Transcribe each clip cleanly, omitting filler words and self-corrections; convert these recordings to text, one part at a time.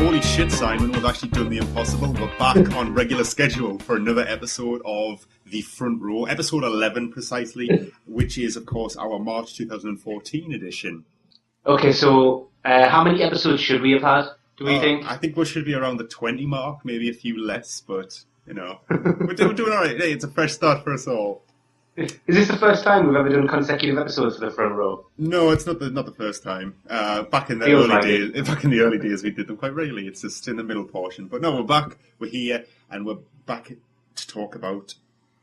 Holy shit, Simon, we've actually done the impossible. We're back on regular schedule for another episode of The Front Row, episode 11 precisely, which is, of course, our March 2014 edition. Okay, so how many episodes should we have had, do we think? I think we should be around the 20 mark, maybe a few less, but, you know, we're doing all right. Hey, it's a fresh start for us all. Is this the first time we've ever done consecutive episodes for The Front Row? No, it's not the first time. Back in the early days, we did them quite regularly. It's just in the middle portion. But no, we're back. We're here, and we're back to talk about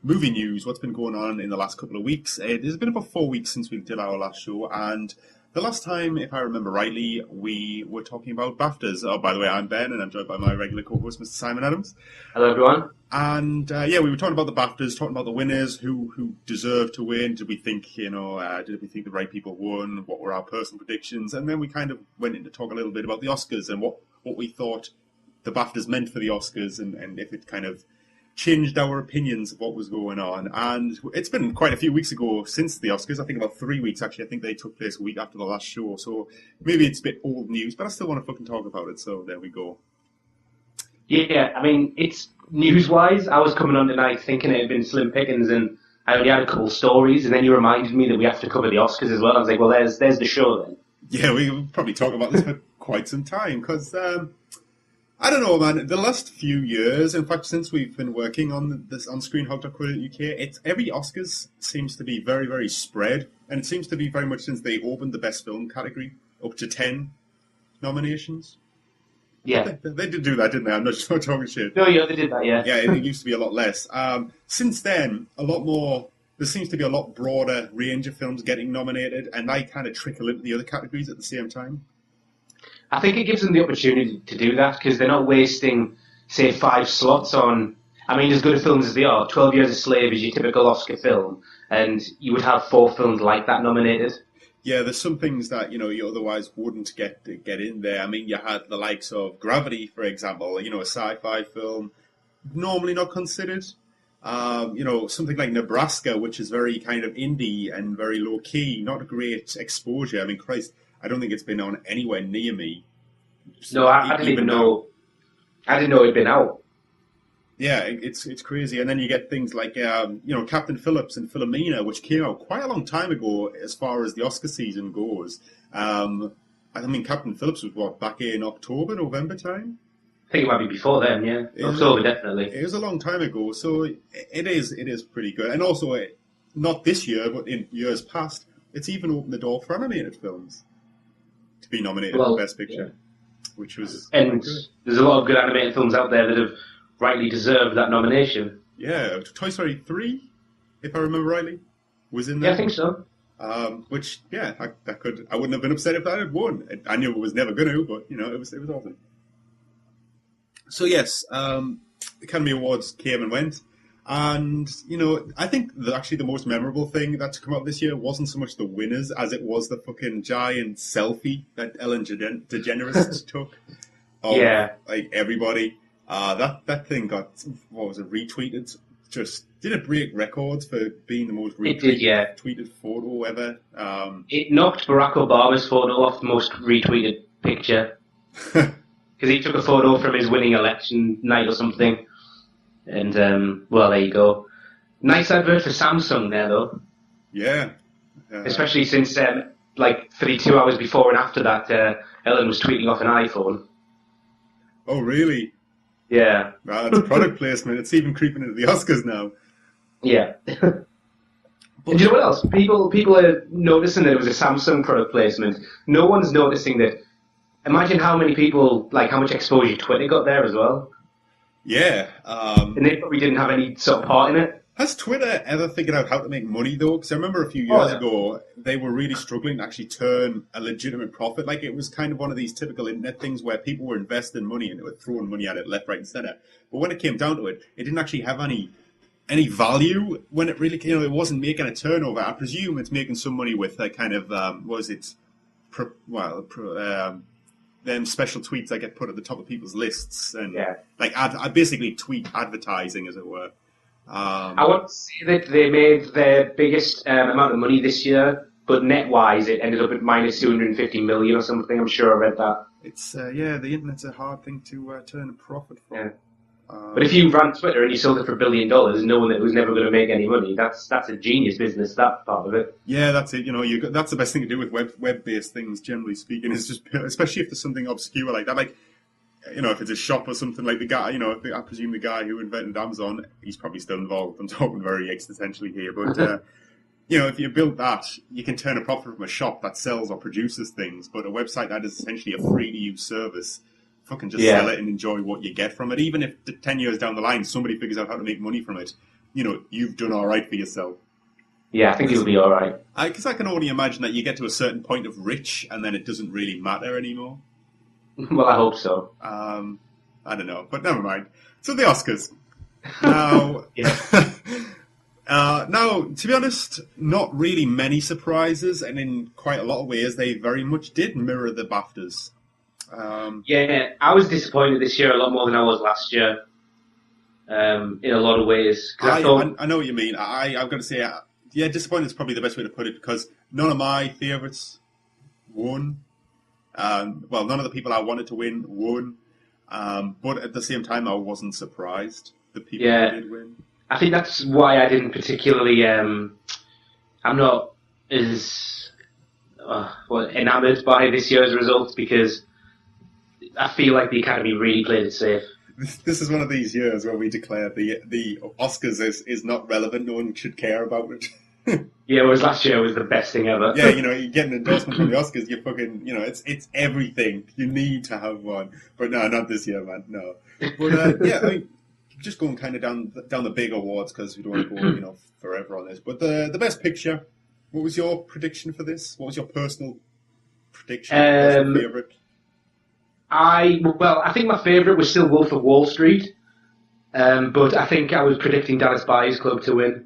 movie news. What's been going on in the last couple of weeks? It's been about 4 weeks since we did our last show, and the last time, if I remember rightly, we were talking about BAFTAs. Oh, by the way, I'm Ben, and I'm joined by my regular co-host, Mr. Simon Adams. Hello, everyone. And we were talking about the BAFTAs, talking about the winners, who deserved to win. Did we think, did we think the right people won? What were our personal predictions? And then we kind of went in to talk a little bit about the Oscars and what we thought the BAFTAs meant for the Oscars, and if it kind of changed our opinions of what was going on. And it's been quite a few weeks ago since the Oscars. I think about 3 weeks, actually. I think they took place a week after the last show. So maybe it's a bit old news, but I still want to fucking talk about it. So there we go. Yeah, I mean, it's news-wise. I was coming on tonight thinking it had been slim pickings, and I only had a couple stories, and then you reminded me that we have to cover the Oscars as well. I was like, well, there's the show then. Yeah, we'll probably talk about this for quite some time, because I don't know, man. The last few years, in fact, since we've been working on this on screenhog.co.uk, every Oscars seems to be very, very spread, and it seems to be very much since they opened the Best Film category up to 10 nominations. Yeah. They did do that, didn't they? I'm not just talking shit. No, yeah, they did that, yeah. Yeah, it used to be a lot less. Since then, a lot more. There seems to be a lot broader range of films getting nominated, and they kind of trickle into the other categories at the same time. I think it gives them the opportunity to do that because they're not wasting, say, 5 slots on, I mean, as good a films as they are. 12 Years a Slave is your typical Oscar film, and you would have 4 films like that nominated. Yeah, there's some things that, you otherwise wouldn't get in there. I mean, you had the likes of Gravity, for example, a sci-fi film, normally not considered. Something like Nebraska, which is very kind of indie and very low-key, not a great exposure. I mean, Christ, I don't think it's been on anywhere near me. No, I didn't even know. I didn't know it'd been out. Yeah, it's crazy. And then you get things like, Captain Phillips and Philomena, which came out quite a long time ago as far as the Oscar season goes. I mean, Captain Phillips was, back in October, November time? I think it might be before then, yeah. October, definitely. It was a long time ago, so it is pretty good. And also, not this year, but in years past, it's even opened the door for animated films to be nominated for Best Picture, which was and good. There's a lot of good animated films out there that have rightly deserved that nomination. Yeah, Toy Story 3, if I remember rightly, was in there. Yeah, I think so. Which, yeah, I wouldn't have been upset if that had won. I knew it was never going to, but, it was awesome. So, yes, the Academy Awards came and went. And, I think actually the most memorable thing that's come out this year wasn't so much the winners as it was the fucking giant selfie that Ellen DeGeneres took of, everybody. That thing got, retweeted? Did it break records for being the most retweeted photo ever? It knocked Barack Obama's photo off the most retweeted picture. Because he took a photo from his winning election night or something. And, there you go. Nice advert for Samsung there, though. Yeah. Especially since, 32 hours before and after that, Ellen was tweeting off an iPhone. Oh, really? Yeah. Wow, it's product placement. It's even creeping into the Oscars now. Yeah. And do you know what else? People are noticing that it was a Samsung product placement. No one's noticing that. Imagine how many people, how much exposure Twitter got there as well. Yeah. And they probably didn't have any sort of part in it. Has Twitter ever figured out how to make money, though? Because I remember a few years ago, they were really struggling to actually turn a legitimate profit. It was kind of one of these typical internet things where people were investing money and they were throwing money at it left, right, and centre. But when it came down to it, it didn't actually have any value when it really, it wasn't making a turnover. I presume it's making some money with a kind of, them special tweets that get put at the top of people's lists and basically tweet advertising, as it were. I want to say that they made their biggest amount of money this year but net-wise, it ended up at minus 250 million or something. I'm sure I read that. It's the internet's a hard thing to turn a profit from. Yeah. But if you ran Twitter and you sold it for $1 billion, knowing that it was never going to make any money, that's a genius business, that part of it. Yeah, that's it. That's the best thing to do with web-based things, generally speaking, is just, especially if there's something obscure like that. Like, if it's a shop or something, like the guy, I presume the guy who invented Amazon, he's probably still involved. I'm talking very existentially here, but, if you build that, you can turn a profit from a shop that sells or produces things, but a website that is essentially a free-to-use service, fucking just sell it and enjoy what you get from it. Even if 10 years down the line, somebody figures out how to make money from it, you've done all right for yourself. Yeah, I think it'll be all right. Because I can only imagine that you get to a certain point of rich, and then it doesn't really matter anymore. Well, I hope so. I don't know, but never mind. So the Oscars. Now, now, to be honest, not really many surprises, and in quite a lot of ways, they very much did mirror the BAFTAs. I was disappointed this year a lot more than I was last year. In a lot of ways. I know what you mean. I've got to say, disappointed is probably the best way to put it, because none of my favourites won. None of the people I wanted to win won. But at the same time, I wasn't surprised that people did win. I think that's why I didn't particularly. I'm not as enamoured by this year's results, because I feel like the Academy really played it safe. This is one of these years where we declare the Oscars is not relevant. No one should care about it. Whereas last year was the best thing ever. Yeah, you get an endorsement from the Oscars, you fucking, it's everything. You need to have one. But no, not this year, man. No. But just going kind of down the big awards, because we don't want to go, forever on this. But the best picture. What was your prediction for this? What was your personal prediction? Favorite? I think my favourite was still Wolf of Wall Street, but I think I was predicting Dallas Buyers Club to win.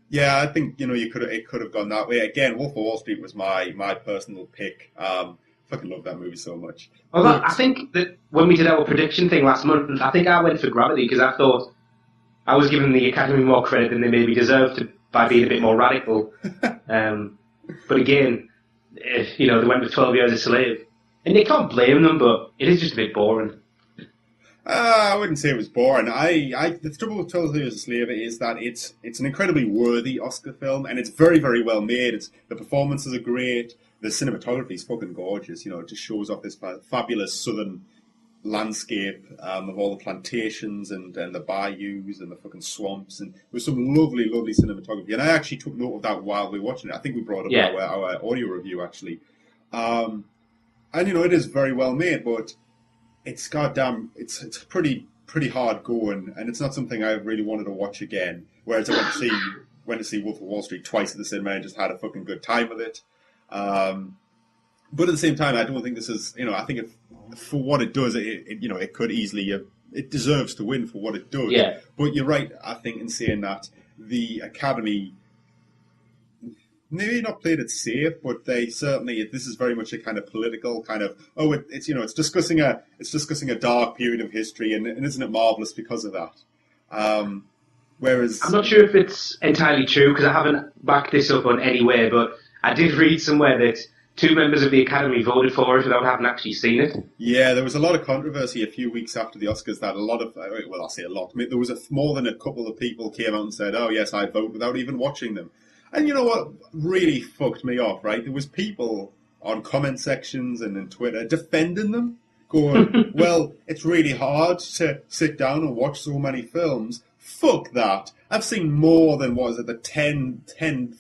Yeah, I think it could have gone that way. Again, Wolf of Wall Street was my personal pick. Fucking love that movie so much. Well, I think that when we did our prediction thing last month, I think I went for Gravity, because I thought I was giving the Academy more credit than they maybe deserved by being a bit more radical. But again, they went with 12 Years a Slave. And they can't blame them, but it is just a bit boring. I wouldn't say it was boring. The trouble with 12 Years a Slave is that it's an incredibly worthy Oscar film, and it's very, very well made. The performances are great. The cinematography is fucking gorgeous. It just shows off this fabulous southern landscape of all the plantations and the bayous and the fucking swamps, and with some lovely, lovely cinematography. And I actually took note of that while we were watching it. I think we brought up our audio review, actually. And it is very well made, but it's it's pretty hard going, and it's not something I really wanted to watch again. Whereas I went to see Wolf of Wall Street twice at the cinema and just had a fucking good time with it. But at the same time, I don't think this is, I think for what it does, it could easily, it deserves to win for what it does. Yeah. But you're right, I think, in saying that the Academy maybe not played it safe, but they certainly, this is very much a kind of political kind of, it's discussing a dark period of history, and isn't it marvellous because of that? Whereas I'm not sure if it's entirely true, because I haven't backed this up on any way, but I did read somewhere that 2 members of the Academy voted for it without having actually seen it. Yeah, there was a lot of controversy a few weeks after the Oscars that a lot of, well, I'll say a lot, there was more than a couple of people came out and said, oh yes, I vote, without even watching them. And you know what really fucked me off, right? There was people on comment sections and in Twitter defending them, going, well, it's really hard to sit down and watch so many films. Fuck that. I've seen more than, 10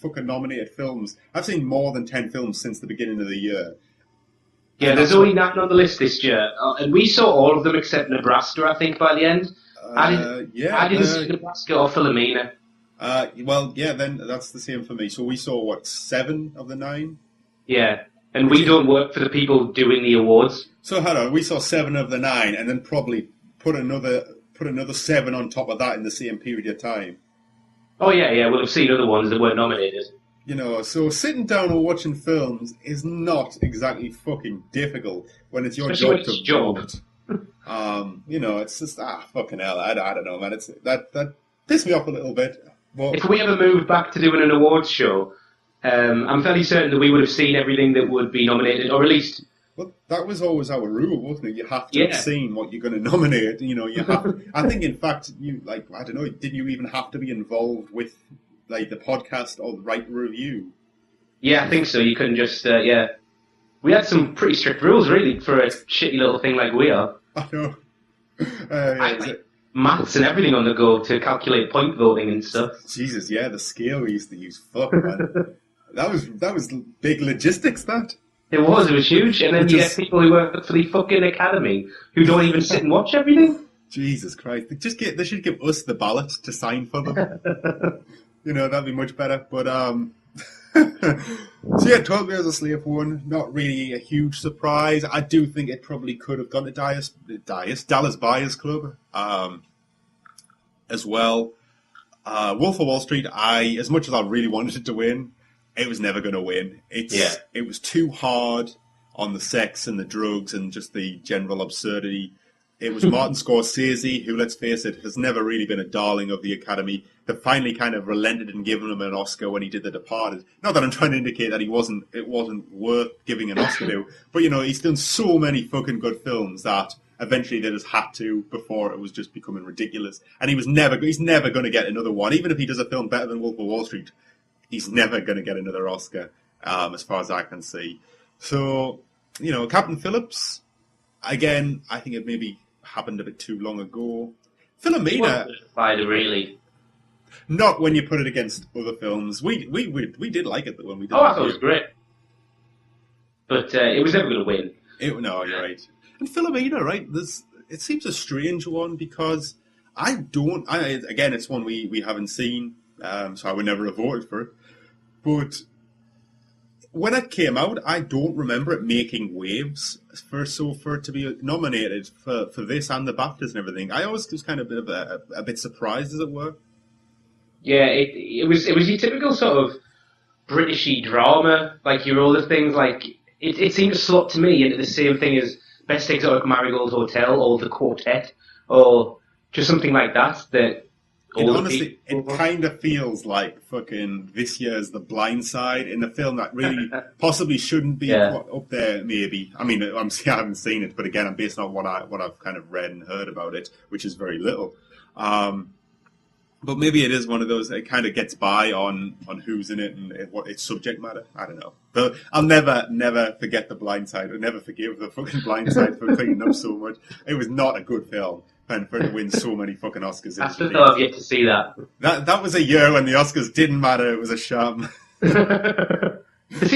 fucking nominated films. I've seen more than 10 films since the beginning of the year. Yeah, there's only 9 on the list this year. And we saw all of them except Nebraska, I think, by the end. I didn't see Nebraska or Philomena. Then that's the same for me. So we saw, 7 of the 9? Yeah, and we don't work for the people doing the awards. So hold on, we saw 7 of the 9, and then probably put another 7 on top of that in the same period of time. Oh yeah, we'll have seen other ones that weren't nominated. So sitting down and watching films is not exactly fucking difficult when it's your Especially job when to it's vote. It's just fucking hell. I don't know, man. That pissed me off a little bit. But if we ever move back to doing an awards show, I'm fairly certain that we would have seen everything that would be nominated, or at least, Well, that was always our rule, wasn't it? You have to have yeah. seen what you're going to nominate. You know, you have. I think, in fact, you like. I don't know. Did you even have to be involved with like the podcast or write the review? Yeah, I think so. You couldn't just, yeah. We had some pretty strict rules, really, for a shitty little thing like we are. I know. I had maths and everything on the go to calculate point voting and stuff. Jesus, yeah, the scale we used to use. Fuck, man. That was big logistics. That. It was huge. And then you get people who work for the fucking academy who don't even sit and watch everything. Jesus Christ! They should give us the ballot to sign for them. You know, that'd be much better. But so yeah, 12 Years a Slave won. Not really a huge surprise. I do think it probably could have gone to Dallas Buyers Club, as well. Wolf of Wall Street. As much as I really wanted it to win, it was never going to win. It was too hard on the sex and the drugs and just the general absurdity. It was Martin Scorsese, who, let's face it, has never really been a darling of the Academy, that finally kind of relented and given him an Oscar when he did The Departed. Not that I'm trying to indicate that it wasn't worth giving an Oscar to, but, you know, he's done so many fucking good films that eventually they just had to before it was just becoming ridiculous. And he's never going to get another one. Even if he does a film better than Wolf of Wall Street, he's never going to get another Oscar, as far as I can see. So, you know, Captain Phillips, again, I think it maybe happened a bit too long ago. Philomena, really. Not when you put it against other films. We did like it when we did. Oh, I thought it was great, but it was never going to win. No, you're right. And Philomena, right? It seems a strange one because again, it's one we haven't seen, so I would never have voted for it. But when it came out, I don't remember it making waves for it to be nominated for this and the BAFTAs and everything. I always was kind of a bit surprised, as it were. Yeah, it was your typical sort of Britishy drama, like your older things. Like it seemed to slot to me into the same thing as Best Exotic Marigold Hotel or The Quartet or just something like that. Honestly, it kind of feels like fucking this year's The Blind Side in a film that really possibly shouldn't be up there, maybe. I mean, I haven't seen it, but again, I'm based on what I've kind of read and heard about it, which is very little. But maybe it is one of those that kind of gets by on who's in it and what its subject matter. I don't know. But I'll never forget The Blind Side. I'll never forgive The fucking Blind Side for cleaning up so much. It was not a good film. And for it to win so many fucking Oscars. I still thought I've yet to see that. That was a year when the Oscars didn't matter. It was a sham. It's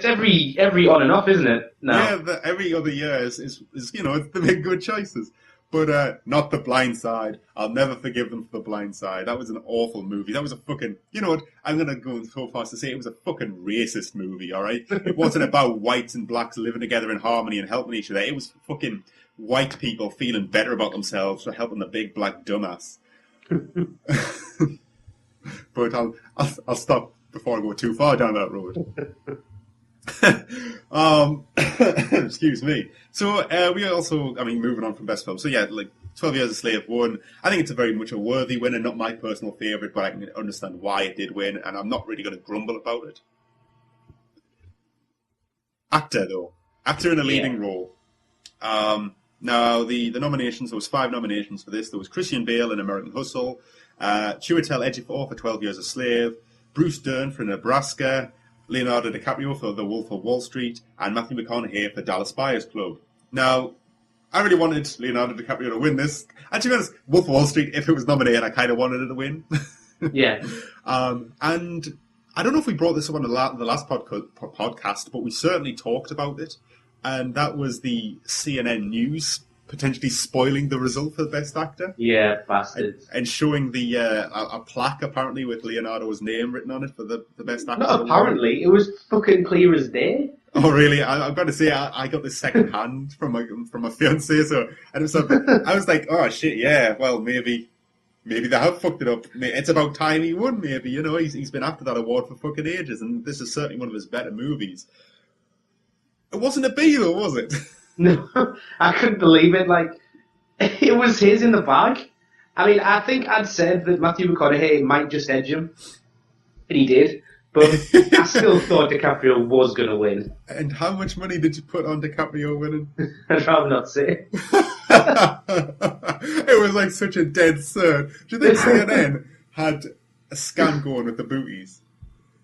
every on and off, isn't it? No. Yeah, every other year is you know, they make good choices. But not The Blind Side. I'll never forgive them for The Blind Side. That was an awful movie. That was a fucking... You know what? I'm going to go so far as to say it was a fucking racist movie, all right? It wasn't about whites and blacks living together in harmony and helping each other. It was fucking white people feeling better about themselves for helping the big black dumbass. But I'll stop before I go too far down that road. Excuse me. So we also, I mean, moving on from best film. So yeah, like 12 Years a Slave won. I think it's a very much a worthy win and not my personal favourite, but I can understand why it did win, and I'm not really going to grumble about it. Actor though, actor in a leading role. Now the nominations. There was 5 nominations for this. There was Christian Bale in American Hustle, Chiwetel Ejiofor for 12 Years a Slave, Bruce Dern for Nebraska, Leonardo DiCaprio for The Wolf of Wall Street, and Matthew McConaughey for Dallas Buyers Club. Now, I really wanted Leonardo DiCaprio to win this. And to be honest, Wolf of Wall Street, if it was nominated, I kind of wanted it to win. Yeah. And I don't know if we brought this up on the last podcast, but we certainly talked about it. And that was the CNN News potentially spoiling the result for the Best Actor. Yeah, bastards. And showing the a plaque, apparently, with Leonardo's name written on it for the Best Actor. Not apparently. It was fucking clear as day. Oh, really? I've got to say, I got this second hand from my fiancée, so and it was I was like, oh, shit, yeah, well, maybe they have fucked it up. It's about time he won, maybe. You know, he's been after that award for fucking ages, and this is certainly one of his better movies. It wasn't a B, though, was it? No, I couldn't believe it. Like, it was his in the bag. I mean, I think I'd said that Matthew McConaughey might just edge him, and he did. But I still thought DiCaprio was going to win. And how much money did you put on DiCaprio winning? I'd rather not say. It was like such a dead cert. Do you think CNN had a scam going with the booties?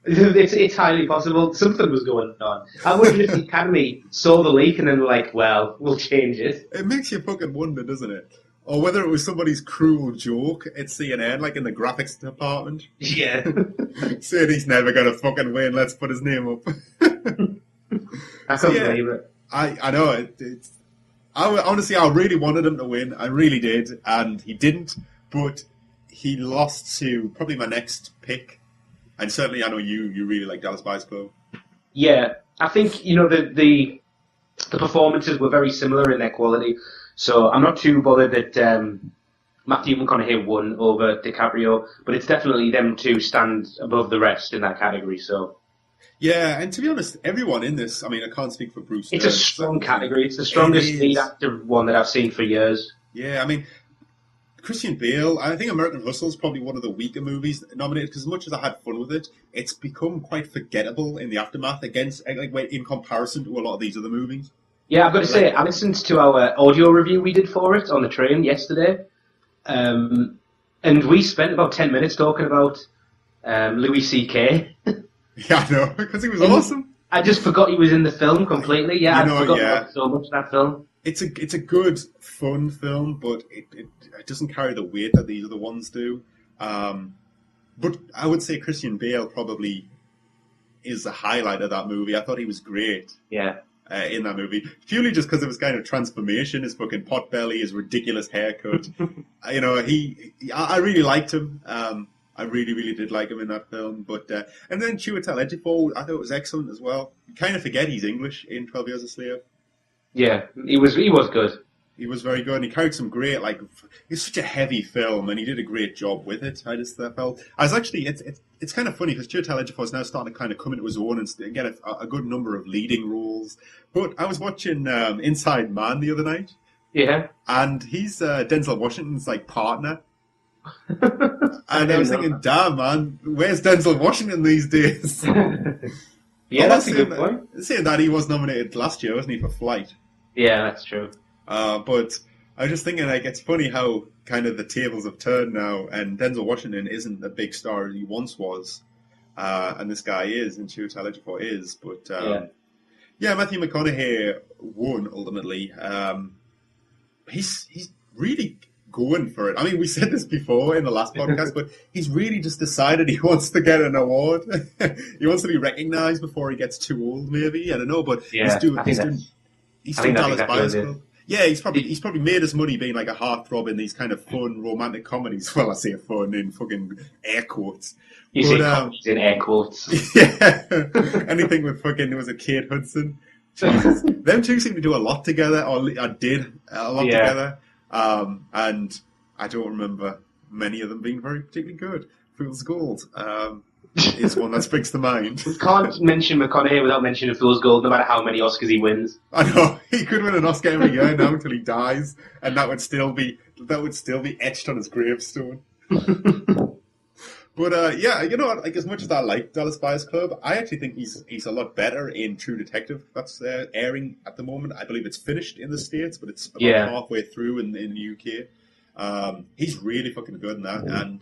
It's highly possible something was going on. I wonder if the Academy saw the leak and then were like, well, we'll change it. It makes you fucking wonder, doesn't it? Or whether it was somebody's cruel joke at CNN, like in the graphics department. Yeah. Saying he's never going to fucking win, let's put his name up. I couldn't believe it. I know. Honestly, I really wanted him to win. I really did. And he didn't. But he lost to probably my next pick. And certainly, I know you really like Dallas Buyers Club. Yeah, I think the performances were very similar in their quality, so I'm not too bothered that Matthew McConaughey won over DiCaprio, but it's definitely them two stand above the rest in that category. So yeah, and to be honest, everyone in this, I mean, I can't speak for Bruce. It's a strong category. It's the strongest lead actor one that I've seen for years. Yeah, I mean, Christian Bale, I think American Hustle is probably one of the weaker movies nominated because as much as I had fun with it, it's become quite forgettable in the aftermath in comparison to a lot of these other movies. Yeah, I've got to say, I listened to our audio review we did for it on the train yesterday, and we spent about 10 minutes talking about Louis C.K. Yeah, I know, because he was awesome. I just forgot he was in the film completely. Yeah, I forgot about so much of that film. It's a good, fun film, but it doesn't carry the weight that these other ones do. But I would say Christian Bale probably is the highlight of that movie. I thought he was great. Yeah. In that movie, purely just because of his kind of transformation, his fucking pot belly, his ridiculous haircut. I really liked him. I really, really did like him in that film. But and then Chiwetel Ejiofor, I thought it was excellent as well. You kind of forget he's English in 12 Years a Slave. Yeah, he was good. He was very good, and he carried some great, it's such a heavy film, and he did a great job with it, I just felt. It's kind of funny, because Chiwetel Ejiofor is now starting to kind of come into his own and get a good number of leading roles. But I was watching Inside Man the other night. Yeah. And he's Denzel Washington's, partner. And I was thinking, damn, man, where's Denzel Washington these days? Yeah, that's a good point. Saying that he was nominated last year, wasn't he, for Flight? Yeah, that's true. But I was just thinking, it's funny how kind of the tables have turned now, and Denzel Washington isn't the big star he once was, and this guy is, and Chiwetel Ejiofor is. But Matthew McConaughey won ultimately. He's really going for it. I mean, we said this before in the last podcast, but he's really just decided he wants to get an award. He wants to be recognised before he gets too old, maybe. I don't know, but he's doing Dallas Buyers Club. Yeah, he's probably made his money being like a heartthrob in these kind of fun romantic comedies. Well, I say fun in fucking air quotes. You say comedies in air quotes. Yeah, anything with was it Kate Hudson? Jesus, them two seem to do a lot together, or did a lot together. And I don't remember many of them being very particularly good. Fool's Gold is one that springs to mind. We can't mention McConaughey without mentioning Fool's Gold, no matter how many Oscars he wins. I know, he could win an Oscar every year now until he dies, and that would still be etched on his gravestone. But you know what? As much as I like Dallas Buyers Club, I actually think he's a lot better in True Detective. That's airing at the moment. I believe it's finished in the States, but it's about halfway through in the UK. He's really fucking good in that, and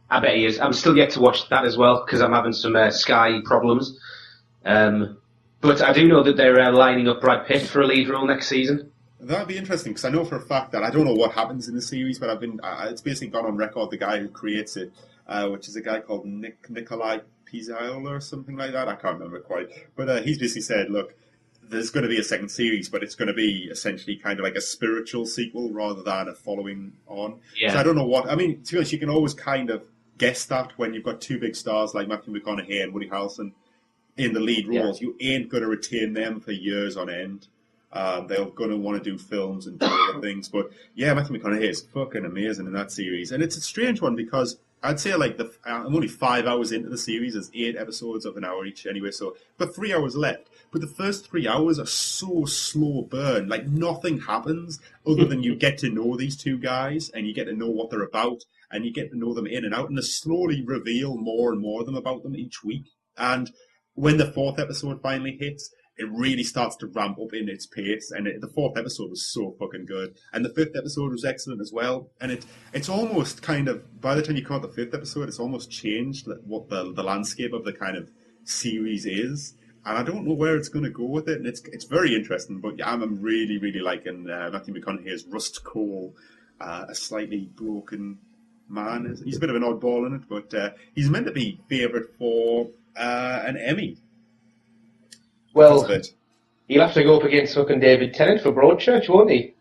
I bet he is. I'm still yet to watch that as well because I'm having some Sky problems. But I do know that they're lining up Brad Pitt for a lead role next season. That'd be interesting because I know for a fact that I don't know what happens in the series, but it's basically gone on record. The guy who creates it, which is a guy called Nikolai Pizzola or something like that. I can't remember quite, but he's basically said, look, there's going to be a second series, but it's going to be essentially kind of like a spiritual sequel rather than a following on. Yeah. So I don't know what. I mean, to be honest, you can always kind of guess that when you've got two big stars like Matthew McConaughey and Woody Harrelson in the lead roles, you ain't going to retain them for years on end. They're going to want to do films and do other things. But yeah, Matthew McConaughey is fucking amazing in that series. And it's a strange one because I'd say I'm only 5 hours into the series. There's 8 episodes of an hour each anyway. So but 3 hours left. But the first 3 hours are so slow burn. Like nothing happens other than you get to know these two guys and you get to know what they're about and you get to know them in and out. And they slowly reveal more and more of them about them each week. And when the fourth episode finally hits, it really starts to ramp up in its pace. And the fourth episode was so fucking good. And the fifth episode was excellent as well. And it's almost kind of, by the time you caught the fifth episode, it's almost changed what the landscape of the kind of series is. And I don't know where it's going to go with it. And it's very interesting. But yeah, I'm really, really liking Matthew McConaughey's Rust Cole, a slightly broken man. He's a bit of an oddball in it, but he's meant to be favourite for an Emmy. Well, he'll have to go up against fucking David Tennant for Broadchurch, won't he?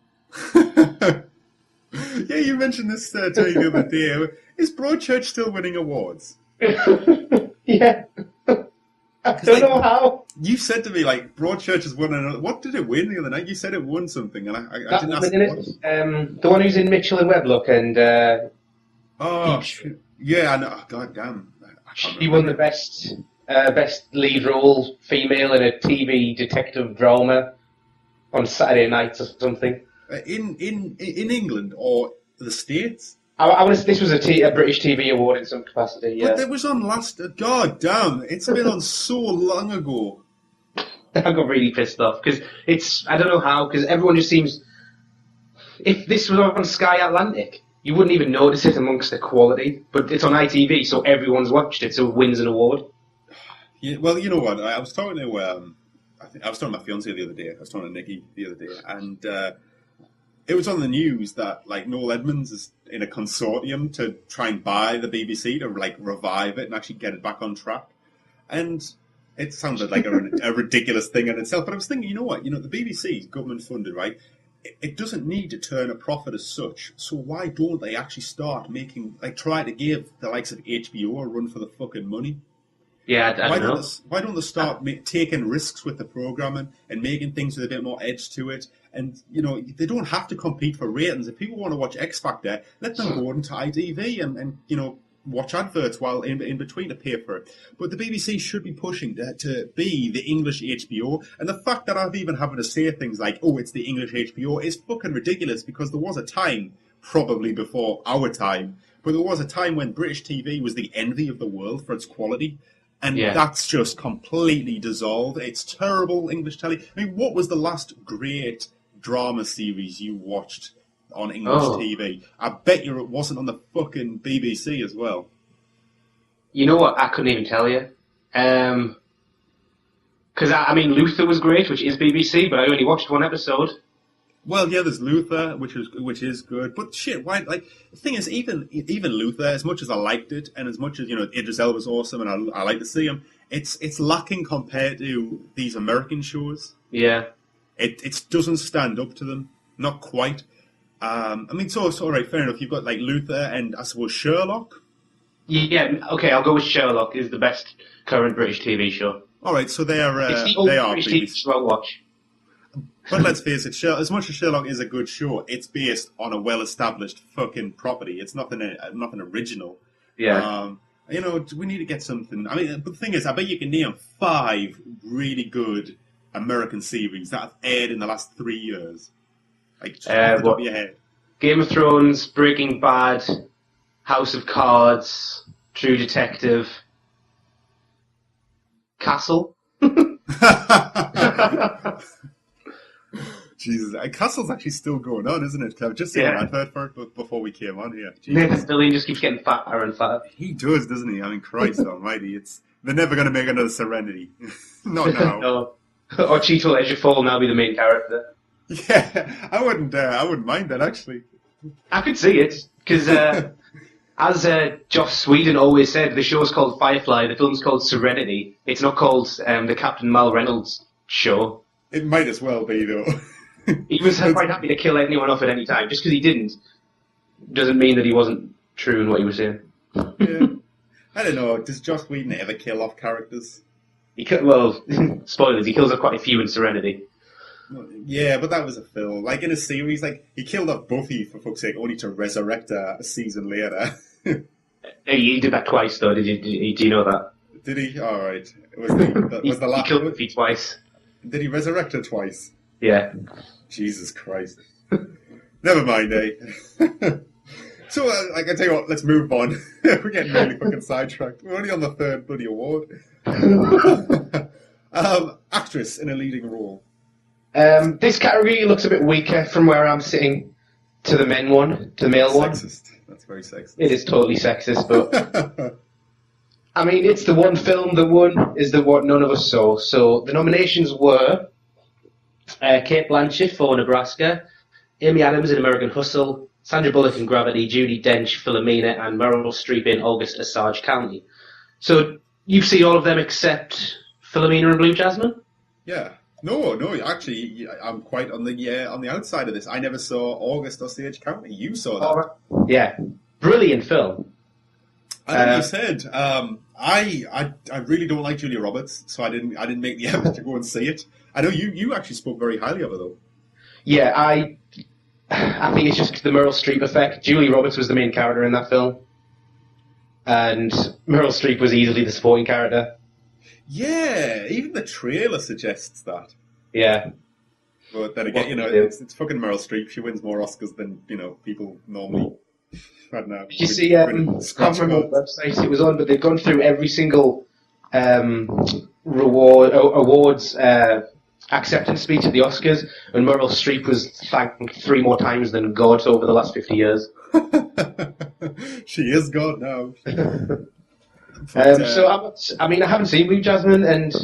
Yeah, you mentioned this to me the other day. Is Broadchurch still winning awards? Yeah. I don't know how. You said to me, Broadchurch has won another... What did it win the other night? You said it won something, and I didn't ask what. The one who's in Mitchell and Weblock and... yeah, I know. Oh, God damn. She won the best lead role female in a TV detective drama on Saturday nights or something. In England or the States? This was a British TV award in some capacity, yeah. But it was on last... God damn, it's been on so long ago. I got really pissed off, because I don't know how, because everyone just seems... If this was on Sky Atlantic, you wouldn't even notice it amongst the quality, but it's on ITV, so everyone's watched it, so it wins an award. Yeah, well, you know what, I was talking to... I was talking to my fiancée the other day, I was talking to Nikki the other day, and... it was on the news that Noel Edmonds is in a consortium to try and buy the BBC to revive it and actually get it back on track. And it sounded like a ridiculous thing in itself. But I was thinking, you know what? The BBC is government funded, right? It doesn't need to turn a profit as such. So why don't they actually start making, try to give the likes of HBO a run for the fucking money? Yeah, I don't know. Why don't they start taking risks with the programming and making things with a bit more edge to it? And, they don't have to compete for ratings. If people want to watch X Factor, let them go into ITV and watch adverts while in between to pay for it. But the BBC should be pushing to be the English HBO. And the fact that I've even having to say things like, oh, it's the English HBO is fucking ridiculous, because there was a time, probably before our time, but there was a time when British TV was the envy of the world for its quality. And that's just completely dissolved. It's terrible English telly. I mean, what was the last great drama series you watched on English TV? I bet you it wasn't on the fucking BBC as well. You know what? I couldn't even tell you. Because, Luther was great, which is BBC, but I only watched one episode. Well, yeah, there's Luther, which is good, but shit, why? The thing is, even Luther, as much as I liked it, and as much as Idris Elba's awesome, and I like to see him, it's lacking compared to these American shows. Yeah, it doesn't stand up to them, not quite. So all right, fair enough. You've got Luther, and I suppose Sherlock. Yeah, okay, I'll go with Sherlock. Is the best current British TV show. All right, so it's the only they are British BBC. TV show I'll watch. But let's face it, as much as Sherlock is a good show, it's based on a well-established fucking property. It's nothing original. Yeah. We need to get something. I mean, but the thing is, I bet you can name 5 really good American series that have aired in the last 3 years. Just off the top of your head. Game of Thrones, Breaking Bad, House of Cards, True Detective, Castle. Jesus, Castle's actually still going on, isn't it? I've just seen an advert for it before we came on here. Nathan Fillion just keeps getting fatter and fatter. He does, doesn't he? I mean, Christ almighty, they're never going to make another Serenity. Not now. No. Or Chiwetel Ejiofor will now be the main character. Yeah, I wouldn't mind that, actually. I could see it, because as Joss Whedon always said, the show's called Firefly, the film's called Serenity. It's not called the Captain Mal Reynolds show. It might as well be, though. He was quite happy to kill anyone off at any time. Just because he didn't doesn't mean that he wasn't true in what he was saying. Yeah. I don't know. Does Joss Whedon ever kill off characters? Spoilers, he kills off quite a few in Serenity. Yeah, but that was a film. In a series, he killed off Buffy, for fuck's sake, only to resurrect her a season later. He did that twice, though. Do you know that? Did he? All right. Was the last? He killed Buffy twice. Did he resurrect her twice? Yeah. Jesus Christ. Never mind, eh? So, like, I tell you what, let's move on. We're getting really fucking sidetracked. We're only on the third bloody award. Actress in a leading role. This category looks a bit weaker from where I'm sitting to the male one. Sexist. That's very sexist. It is totally sexist, but I mean, it's the one film that won is the one none of us saw. So the nominations were Kate Blanchett for Nebraska, Amy Adams in American Hustle, Sandra Bullock in Gravity, Judi Dench, Philomena, and Meryl Streep in August Osage County. So you've seen all of them except Philomena and Blue Jasmine? Yeah. No, actually, I'm quite on the outside of this. I never saw August Osage County. You saw that. Yeah. Brilliant film. I know you said. I really don't like Julia Roberts, so I didn't make the effort to go and see it. I know you actually spoke very highly of her though. Yeah, I think it's just the Meryl Streep effect. Julia Roberts was the main character in that film, and Meryl Streep was easily the supporting character. Yeah, even the trailer suggests that. Yeah. But then again, it's fucking Meryl Streep. She wins more Oscars than people normally. I don't know. Did you see? I can't remember what website it was on, but they've gone through every single awards acceptance speech at the Oscars, and Meryl Streep was thanked 3 more times than God over the last 50 years. She is God now. I haven't seen Blue Jasmine, and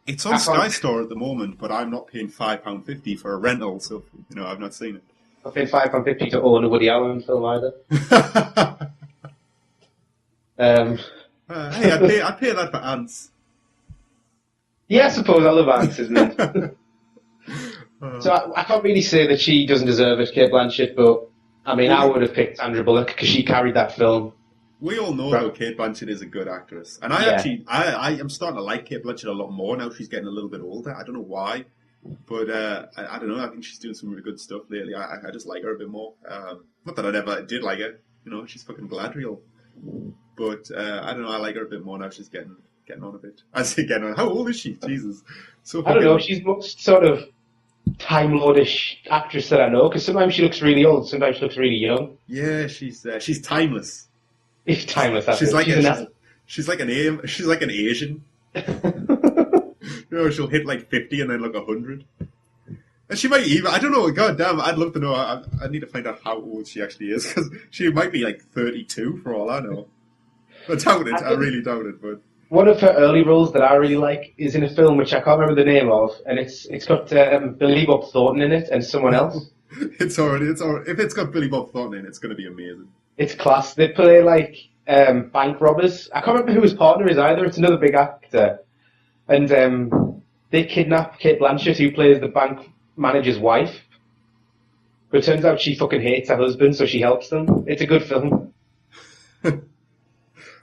it's on Sky Store at the moment, but I'm not paying £5.50 for a rental, so I've not seen it. I've paid £5.50 to own a Woody Allen film either. Hey, I'd pay that for Ants. Yeah, I suppose I love Ants, isn't it? So I can't really say that she doesn't deserve it, Kate Blanchett, but I mean, I would have picked Sandra Bullock because she carried that film. We all know though Kate Blanchett is a good actress, and I am starting to like Kate Blanchett a lot more now. She's getting a little bit older. I don't know why, but I don't know. I think she's doing some really good stuff lately. I just like her a bit more. Not that I never did like her. She's fucking Galadriel, but I don't know. I like her a bit more now. She's getting on a bit. I say getting on. How old is she? Jesus. I don't know. She's most sort of Time Lordish actress that I know, because sometimes she looks really old, sometimes she looks really young. Yeah, she's timeless. It's timeless. She's like an Asian. She'll hit like 50 and then look 100. And she might even, I don't know, god damn, I'd love to know. I need to find out how old she actually is, because she might be like 32 for all I know. I doubt it, I really doubt it, but... One of her early roles that I really like is in a film which I can't remember the name of, and it's got Billy Bob Thornton in it and someone else. It's already. If it's got Billy Bob Thornton in it, it's going to be amazing. It's class. They play like bank robbers. I can't remember who his partner is either. It's another big actor. And they kidnap Kate Blanchett, who plays the bank manager's wife. But it turns out she fucking hates her husband, so she helps them. It's a good film.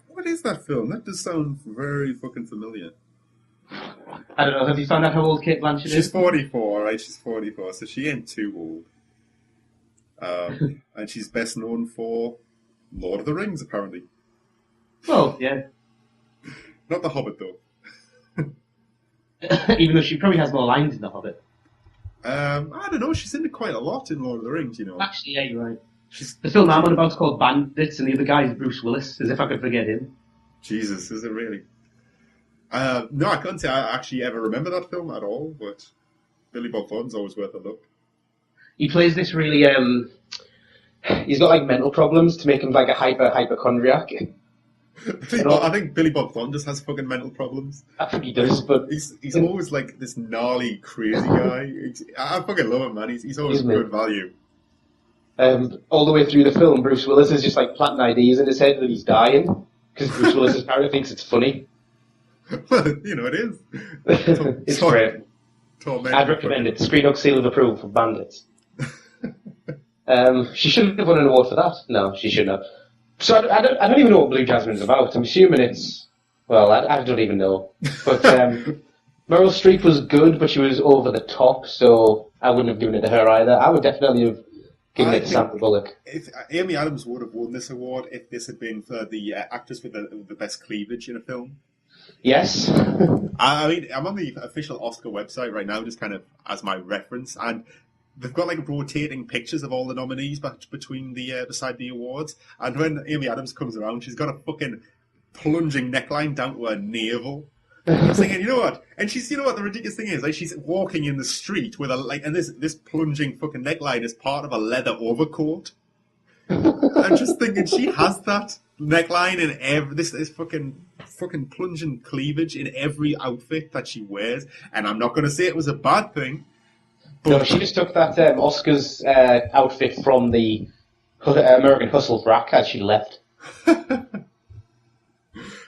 What is that film? That does sound very fucking familiar. I don't know. Have you found out how old Kate Blanchett is? She's 44, right? She's 44, so she ain't too old. And she's best known for Lord of the Rings, apparently. Well, yeah. Not The Hobbit, though. Even though she probably has more lines in The Hobbit. I don't know. She's in it quite a lot in Lord of the Rings, Actually, yeah, you're right. The film I'm on about is called Bandits, and the other guy is Bruce Willis, as if I could forget him. Jesus, is it really? No, I can't say I actually ever remember that film at all, but Billy Bob Thornton's always worth a look. He plays this really, he's got like mental problems to make him like a hypochondriac. I think Billy Bob Thornton just has fucking mental problems. I think he does, but... He's always like this gnarly, crazy guy. I fucking love him, man. He's always good value. All the way through the film, Bruce Willis is just like planting ideas in his head that he's dying, because Bruce Willis's character thinks it's funny. Well, it is. It's great. I'd recommend it. Screen seal of approval for Bandits. She shouldn't have won an award for that. No, she shouldn't have. So I don't even know what Blue Jasmine's about. I'm assuming it's... Well, I don't even know. But Meryl Streep was good, but she was over the top, so I wouldn't have given it to her either. I would definitely have given it to Sandra Bullock. If Amy Adams would have won this award if this had been for the actress with the best cleavage in a film. Yes. I mean, I'm on the official Oscar website right now, just kind of as my reference, and they've got like rotating pictures of all the nominees between the beside the awards. And when Amy Adams comes around, she's got a fucking plunging neckline down to her navel. And I was thinking, you know what? And she's, you know what the ridiculous thing is? Like, she's walking in the street with and this plunging fucking neckline is part of a leather overcoat. I'm just thinking she has that neckline in every this fucking plunging cleavage in every outfit that she wears. And I'm not going to say it was a bad thing. But No, she just took that Oscars outfit from the American Hustle rack as she left.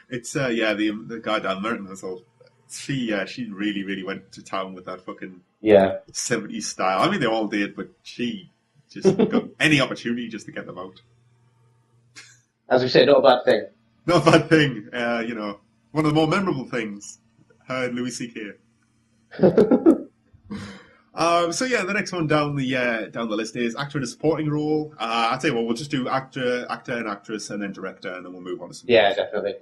It's the goddamn American Hustle. She really went to town with that fucking 70s style. I mean, they all did, but she just got any opportunity just to get them out. As we said, not a bad thing. Not a bad thing. One of the more memorable things. Her and Louis C.K. The next one down the list is actor in a supporting role. I'd say, we'll just do actor and actress, and then director, and then we'll move on to some. Yeah, definitely.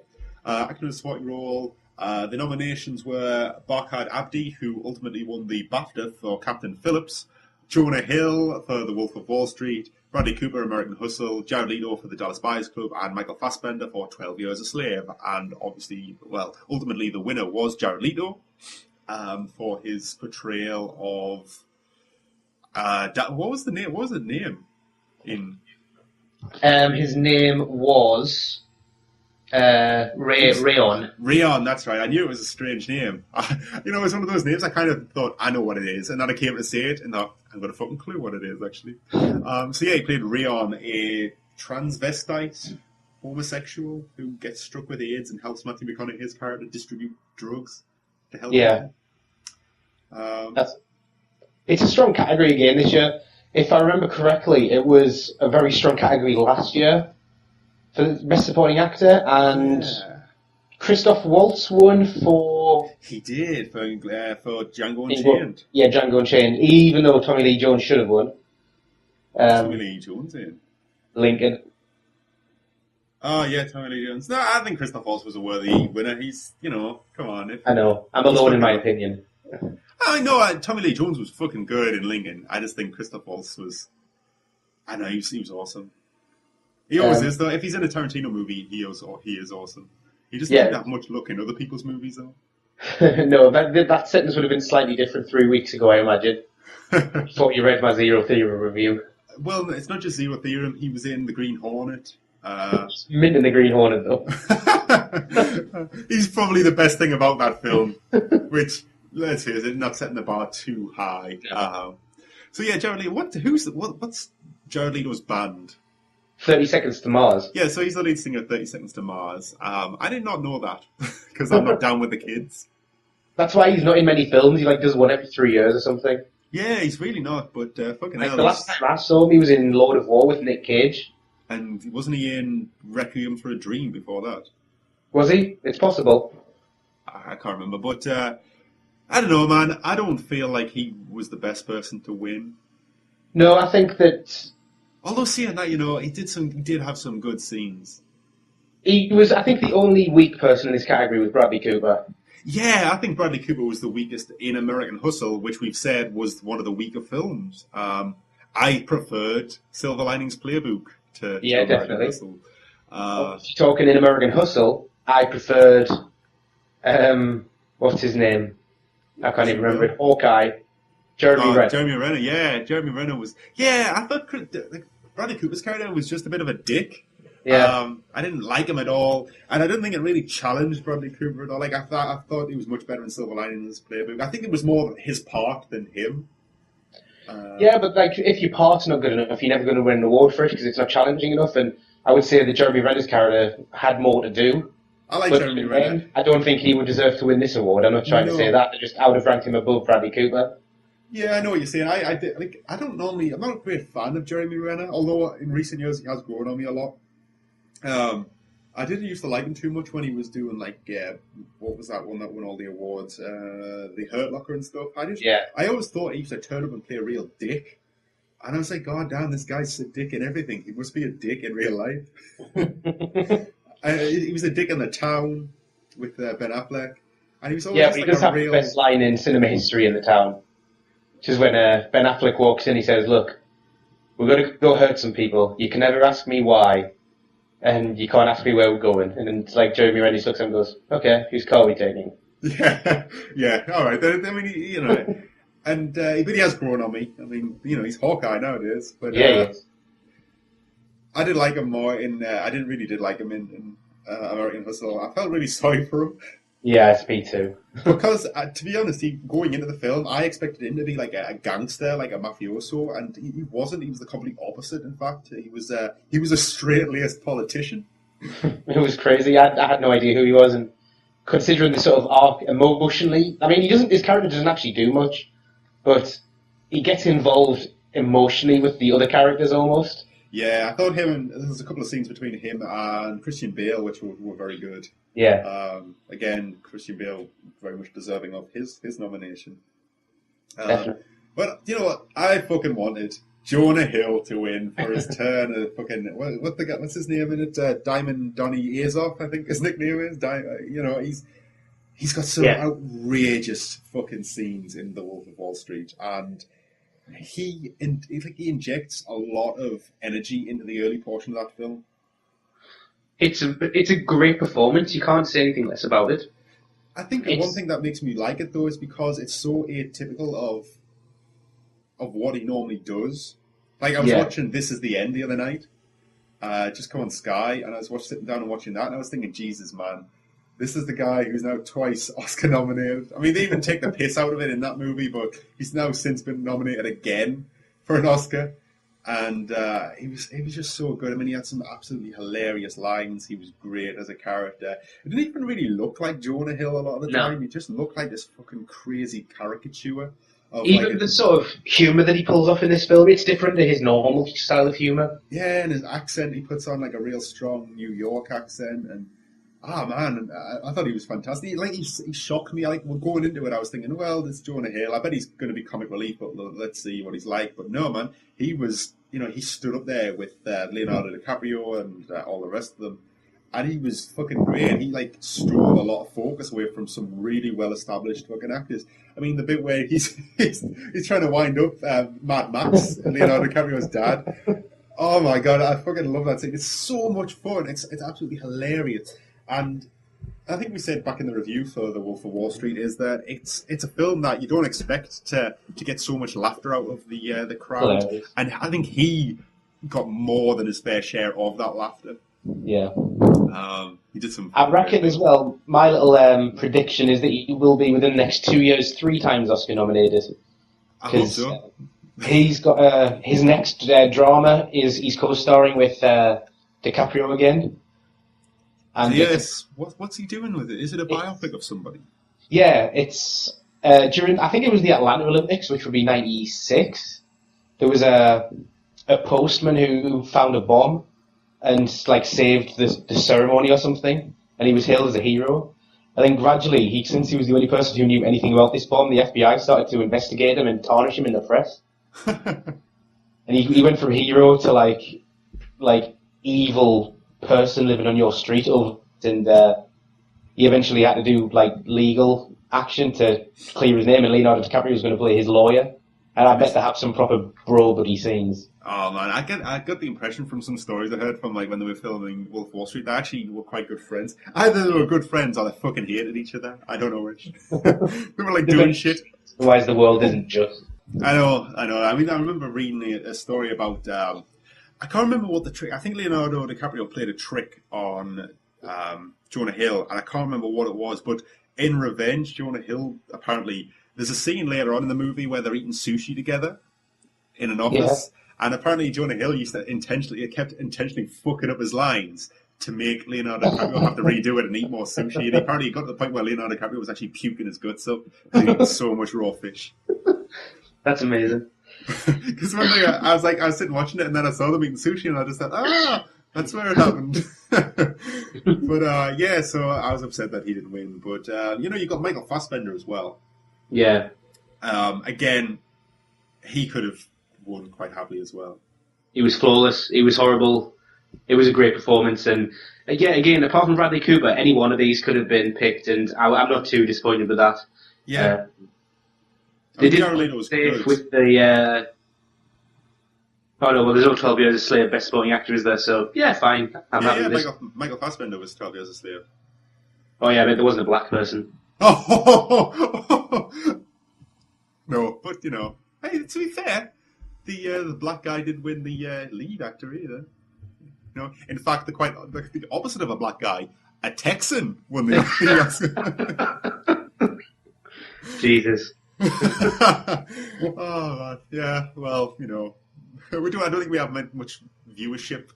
Actor in a supporting role. The nominations were Barkhad Abdi, who ultimately won the BAFTA for Captain Phillips, Jonah Hill for The Wolf of Wall Street, Bradley Cooper, American Hustle, Jared Leto for The Dallas Buyers Club, and Michael Fassbender for 12 Years a Slave. And obviously, ultimately the winner was Jared Leto for his portrayal of... what was the name? What was the name? His name was... Rayon. Rayon, that's right. I knew it was a strange name. It's one of those names I kind of thought, I know what it is, and then I came to say it, and thought, I've got a fucking clue what it is, actually. He played Rayon, a transvestite homosexual who gets struck with AIDS and helps Matthew McConaughey's character distribute drugs to help him. It's a strong category again this year. If I remember correctly, it was a very strong category last year for Best Supporting Actor, and Christoph Waltz won for... He did, for Django Unchained. Yeah, Django Unchained, even though Tommy Lee Jones should have won. Tommy Lee Jones in? Lincoln. Oh, yeah, Tommy Lee Jones. No, I think Christoph Waltz was a worthy winner. He's, come on. I know. I'm alone in my opinion. I know, Tommy Lee Jones was fucking good in Lincoln. I just think Christoph Waltz was... I know, he was awesome. He always is, though. If he's in a Tarantino movie, he is awesome. He just doesn't have much luck in other people's movies, though. No, that sentence would have been slightly different 3 weeks ago, I imagine. Before you read my Zero Theorem review. Well, it's not just Zero Theorem. He was in The Green Hornet. Mint in The Green Hornet, though. He's probably the best thing about that film, which, let's face it, not setting the bar too high. Jared Leto. What's Jared Leto's band? 30 Seconds to Mars. Yeah, so he's the lead singer of 30 Seconds to Mars. I did not know that, because I'm not down with the kids. That's why he's not in many films. He does one every 3 years or something. Yeah, he's really not, but fucking hell. The last time I saw him, he was in Lord of War with Nick Cage. And wasn't he in Requiem for a Dream before that? Was he? It's possible. I can't remember, but I don't know, man. I don't feel like he was the best person to win. No, I think that... Although seeing that, he did have some good scenes. He was, I think, the only weak person in this category was Bradley Cooper. Yeah, I think Bradley Cooper was the weakest in American Hustle, which we've said was one of the weaker films. I preferred Silver Linings Playbook to definitely. Hustle. If you're talking in American Hustle, I preferred, what's his name? I can't even remember it. Hawkeye. Jeremy Renner. Jeremy Renner, yeah. Jeremy Renner was... Yeah, I thought Bradley Cooper's character was just a bit of a dick. Yeah. I didn't like him at all, and I don't think it really challenged Bradley Cooper at all. Like, I thought he was much better in Silver Linings Playbook. I think it was more his part than him. Yeah, but if your part's not good enough, you're never going to win an award for it because it's not challenging enough. And I would say that Jeremy Renner's character had more to do. I like Jeremy Renner. I don't think he would deserve to win this award. I'm not trying to say that. I would have ranked him above Bradley Cooper. Yeah, I know what you're saying. I'm not a great fan of Jeremy Renner, although in recent years he has grown on me a lot. I didn't used to like him too much when he was doing what was that one that won all the awards? The Hurt Locker and stuff. I always thought he used to turn up and play a real dick. And I was like, God damn, this guy's a dick in everything. He must be a dick in real life. He was a dick in The Town with Ben Affleck. And he was always but he does have the best line in cinema history in The Town. which is when Ben Affleck walks in. He says, "Look, we're going to go hurt some people. You can never ask me why, and you can't ask me where we're going." And then it's like Jeremy Renner looks at him and goes, "Okay, whose car are we taking?" Yeah, yeah. All right. I mean, you know, and but he has grown on me. I mean, you know, he's Hawkeye nowadays. But Yeah, yes. I did like him more in. I didn't really did like him in American Hustle. I felt really sorry for him Yeah, me too. because, to be honest, going into the film, I expected him to be like a gangster, like a mafioso, and he wasn't. He was the complete opposite. In fact, he was a straight-laced politician. It was crazy. I had no idea who he was, and considering the sort of arc emotionally, I mean, his character doesn't actually do much, but he gets involved emotionally with the other characters almost. Yeah, I thought there's a couple of scenes between him and Christian Bale, which were very good. Yeah. Again, Christian Bale very much deserving of his nomination. Definitely. But you know what? I fucking wanted Jonah Hill to win for his turn of fucking what's his name in it? Diamond Donny Azoff, I think his nickname is. You know, he's got some outrageous fucking scenes in The Wolf of Wall Street, and he injects a lot of energy into the early portion of that film. It's a great performance. You can't say anything less about it. I think the one thing that makes me like it though is because it's so atypical of what he normally does. Like I was watching This Is the End the other night, just come on Sky, and I was sitting down and watching that, and I was thinking, Jesus, man, this is the guy who's now twice Oscar nominated. I mean, they even take the piss out of it in that movie, but he's now since been nominated again for an Oscar. And he was just so good. I mean, he had some absolutely hilarious lines. He was great as a character. It didn't even really look like Jonah Hill a lot of the time. He just looked like this fucking crazy caricature. Even the sort of humour that he pulls off in this film, it's different to his normal style of humour. Yeah, and his accent, he puts on like a real strong New York accent. And man, I thought he was fantastic. Like he shocked me. Like going into it, I was thinking, well, this Jonah Hill. I bet he's going to be comic relief, but let's see what he's like. But no, man, he was. You know, he stood up there with Leonardo DiCaprio and all the rest of them, and he was fucking great. He like stole a lot of focus away from some really well-established fucking actors. I mean, the bit where he's trying to wind up Mad Max, Leonardo DiCaprio's dad. Oh my god, I fucking love that scene. It's so much fun. It's absolutely hilarious. And I think we said back in the review for The Wolf of Wall Street is that it's a film that you don't expect to get so much laughter out of the crowd. Hilarious. And I think he got more than his fair share of that laughter. Yeah. He did some. I reckon as well. My little prediction is that he will be within the next 2 years 3 times Oscar nominated. I hope so. He's got his next drama is he's co-starring with DiCaprio again. And yes, what's he doing with it? Is it a biopic of somebody? Yeah, it's during. I think it was the Atlanta Olympics, which would be '96. There was a postman who found a bomb and like saved the ceremony or something, and he was hailed as a hero. And then gradually, since he was the only person who knew anything about this bomb, the FBI started to investigate him and tarnish him in the press. And he went from hero to like evil person living on your street, and he eventually had to do like legal action to clear his name, and Leonardo DiCaprio was going to play his lawyer, and I bet they have some proper bro buddy scenes. Oh man, I got the impression from some stories I heard from like when they were filming Wolf of Wall Street, they actually were quite good friends. Either they were good friends or they fucking hated each other. I don't know which. They were like doing shit. Otherwise the world isn't just. I know. I mean, I remember reading a story about I can't remember what the trick. I think Leonardo DiCaprio played a trick on Jonah Hill, and I can't remember what it was. But in revenge, Jonah Hill apparently there's a scene later on in the movie where they're eating sushi together in an office, and apparently Jonah Hill kept intentionally fucking up his lines to make Leonardo DiCaprio have to redo it and eat more sushi. And apparently he got to the point where Leonardo DiCaprio was actually puking his guts up because he ate so much raw fish. That's amazing. Because one day I was sitting watching it, and then I saw them eating sushi, and I just thought, that's where it happened. But so I was upset that he didn't win. But you got Michael Fassbender as well. Yeah. Again, he could have won quite happily as well. He was flawless. He was horrible. It was a great performance, and again, apart from Bradley Cooper, any one of these could have been picked, and I'm not too disappointed with that. Yeah. They mean, did Jared Leto was safe good. with the. Oh no, well, there's no 12 Years a Slave Best Supporting Actor, is there? So yeah, fine. I'm happy with this. Michael Fassbender was 12 Years a Slave. Oh yeah, but there wasn't a black person. Oh, no, but hey, to be fair, the black guy didn't win the lead actor either. In fact, the opposite of a black guy, a Texan won the Oscar. Jesus. Oh man, yeah. Well, I don't think we have much viewership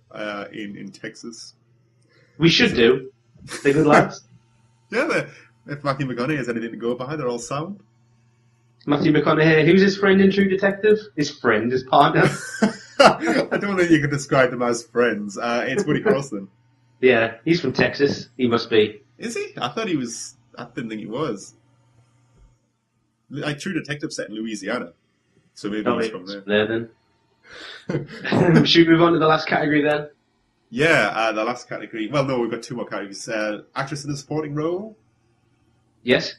in Texas. We should do. They're good lads. Yeah, if Matthew McConaughey has anything to go by, they're all sound. Matthew McConaughey, who's his friend in True Detective? His friend, his partner. I don't think you could describe them as friends. It's Woody Harrelson. Yeah, he's from Texas. He must be. Is he? I thought he was. I didn't think he was. Like True Detective set in Louisiana, so maybe he's from there. Then. Should we move on to the last category then? Yeah, the last category. Well, no, we've got two more categories. Actress in a supporting role. Yes.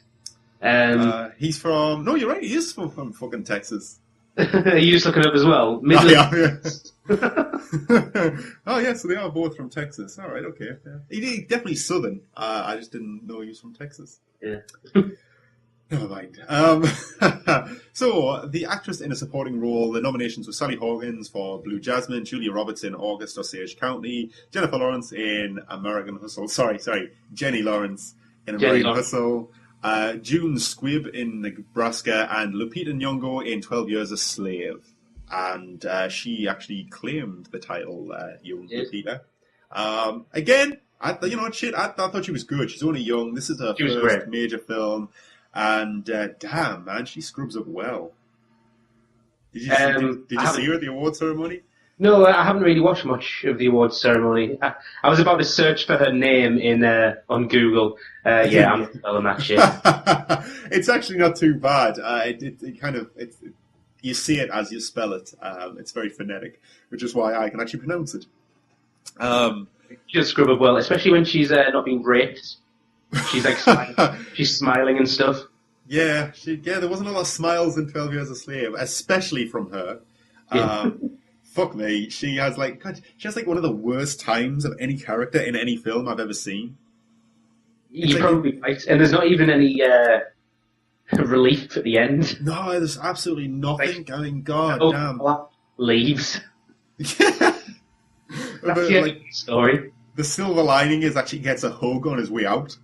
He's from. No, you're right. He is from fucking Texas. Are you just looking up as well? Yeah. Oh, yeah, so they are both from Texas. All right, okay. Yeah. He's definitely Southern. I just didn't know he was from Texas. Yeah. Never mind. So, the actress in a supporting role, the nominations were Sally Hawkins for Blue Jasmine, Julia Roberts in August Osage County, Jennifer Lawrence in American Hustle. Sorry, Jenny Lawrence in American Hustle. June Squibb in Nebraska, and Lupita Nyong'o in 12 Years a Slave. And she actually claimed the title, young Lupita. Again, I thought she was good. She's only young. This is her first major film. And damn, man, she scrubs up well. Did you see her at the award ceremony? No, I haven't really watched much of the awards ceremony. I was about to search for her name on Google. Yeah, I'm not spelling that shit. It's actually not too bad. You see it as you spell it. It's very phonetic, which is why I can actually pronounce it. She does scrub up well, especially when she's not being raped. She's like she's smiling and stuff. Yeah, there wasn't a lot of smiles in 12 Years a Slave, especially from her. Yeah. Fuck me, she has one of the worst times of any character in any film I've ever seen. You're probably right, and there's not even any relief at the end. No, there's absolutely nothing. I mean, god damn. Leaves. Yeah. That's the story. The silver lining is that she gets a hug on his way out.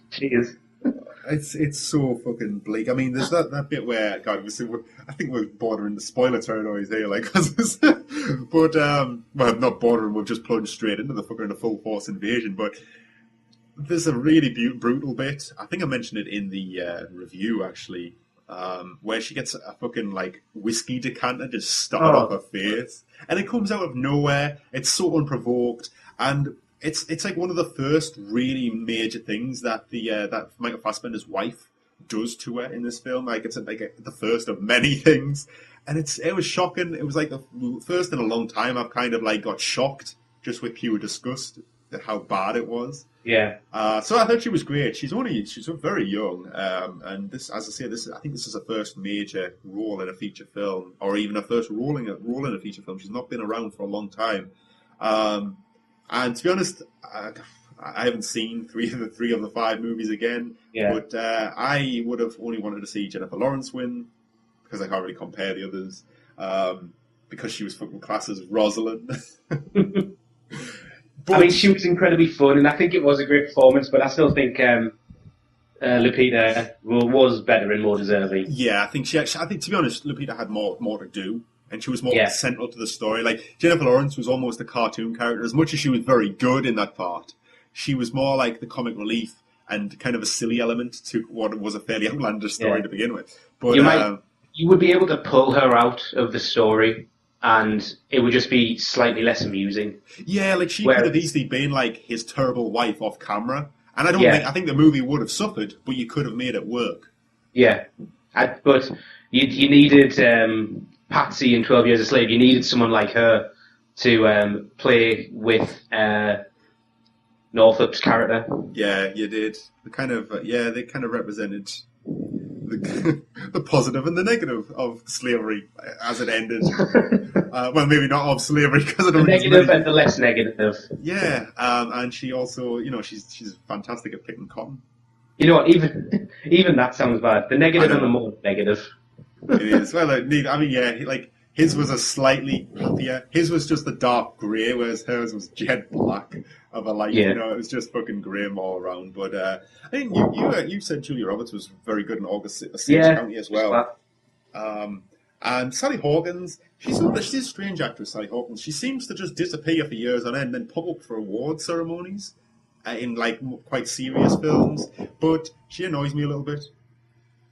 Cheers. It's so fucking bleak. I mean, there's that bit where, God, I think we're bordering the spoiler territories here, but well, not bordering. We've just plunged straight into the full force invasion. But there's a really brutal bit. I think I mentioned it in the review actually, where she gets a fucking whiskey decanter just stuck off her face, and it comes out of nowhere. It's so unprovoked, and it's like one of the first really major things that that Michael Fassbender's wife does to her in this film. It's the first of many things, and it was shocking. It was like the first in a long time I've kind of got shocked just with pure disgust at how bad it was. Yeah. So I thought she was great. She's very young, and this, as I say, I think this is her first major role in a feature film, or even her first role in a feature film. She's not been around for a long time. And to be honest, I haven't seen three of the five movies again. Yeah. But I would have only wanted to see Jennifer Lawrence win, because I can't really compare the others. Because she was fucking class as Rosalind. But, I mean, she was incredibly fun, and I think it was a great performance. But I still think Lupita was better and more deserving. Yeah, I think to be honest, Lupita had more to do. And she was more central to the story. Like, Jennifer Lawrence was almost a cartoon character. As much as she was very good in that part, she was more like the comic relief and kind of a silly element to what was a fairly outlandish story to begin with. But you would be able to pull her out of the story, and it would just be slightly less amusing. Yeah, she could have easily been his terrible wife off camera. And I think the movie would have suffered, but you could have made it work. Yeah. But you needed... Patsy in 12 Years a Slave, you needed someone like her to play with Northup's character. Yeah, you did. They kind of represented the positive and the negative of slavery as it ended. Well, maybe not of slavery because I The don't think negative and the less negative. Yeah, and she also, she's fantastic at picking cotton. You know what? Even that sounds bad. The negative and the more negative. It is. Well, I mean, yeah, like his was a slightly happier. His was just the dark grey, whereas hers was jet black of a light. Yeah. It was just fucking grey all around. But I think you said Julia Roberts was very good in August County as well. And Sally Hawkins, she's a strange actress. Sally Hawkins, she seems to just disappear for years on end, and then pop up for award ceremonies in like quite serious films. But she annoys me a little bit.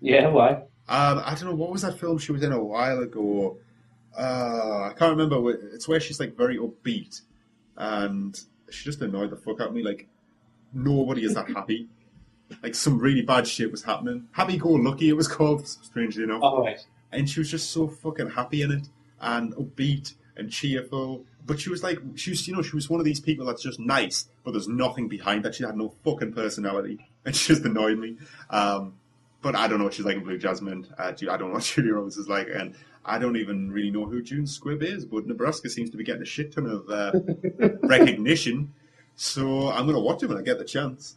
Yeah, why? I don't know, what was that film she was in a while ago? I can't remember. It's where she's like very upbeat, and she just annoyed the fuck out of me. Like, nobody is that happy. Like, some really bad shit was happening. Happy Go Lucky, it was called, strangely enough. Oh, right. And she was just so fucking happy in it, and upbeat and cheerful. But she was one of these people that's just nice, but there's nothing behind that. She had no fucking personality, and she just annoyed me. But I don't know what she's like in Blue Jasmine. I don't know what Julia Roberts is like, and I don't even really know who June Squibb is, but Nebraska seems to be getting a shit ton of recognition. So I'm going to watch it when I get the chance.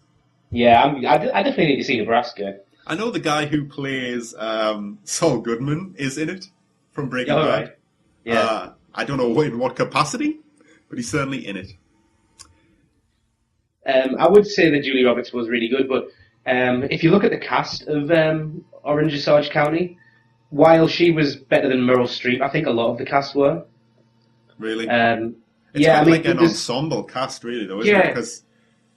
Yeah, I definitely need to see Nebraska. I know the guy who plays Saul Goodman is in it from Breaking Bad. Right. Yeah. I don't know in what capacity, but he's certainly in it. I would say that Julia Roberts was really good, but if you look at the cast of Orange Osage County, while she was better than Meryl Streep, I think a lot of the cast were. Really? It's kind of like an ensemble cast, really, though, isn't it? Because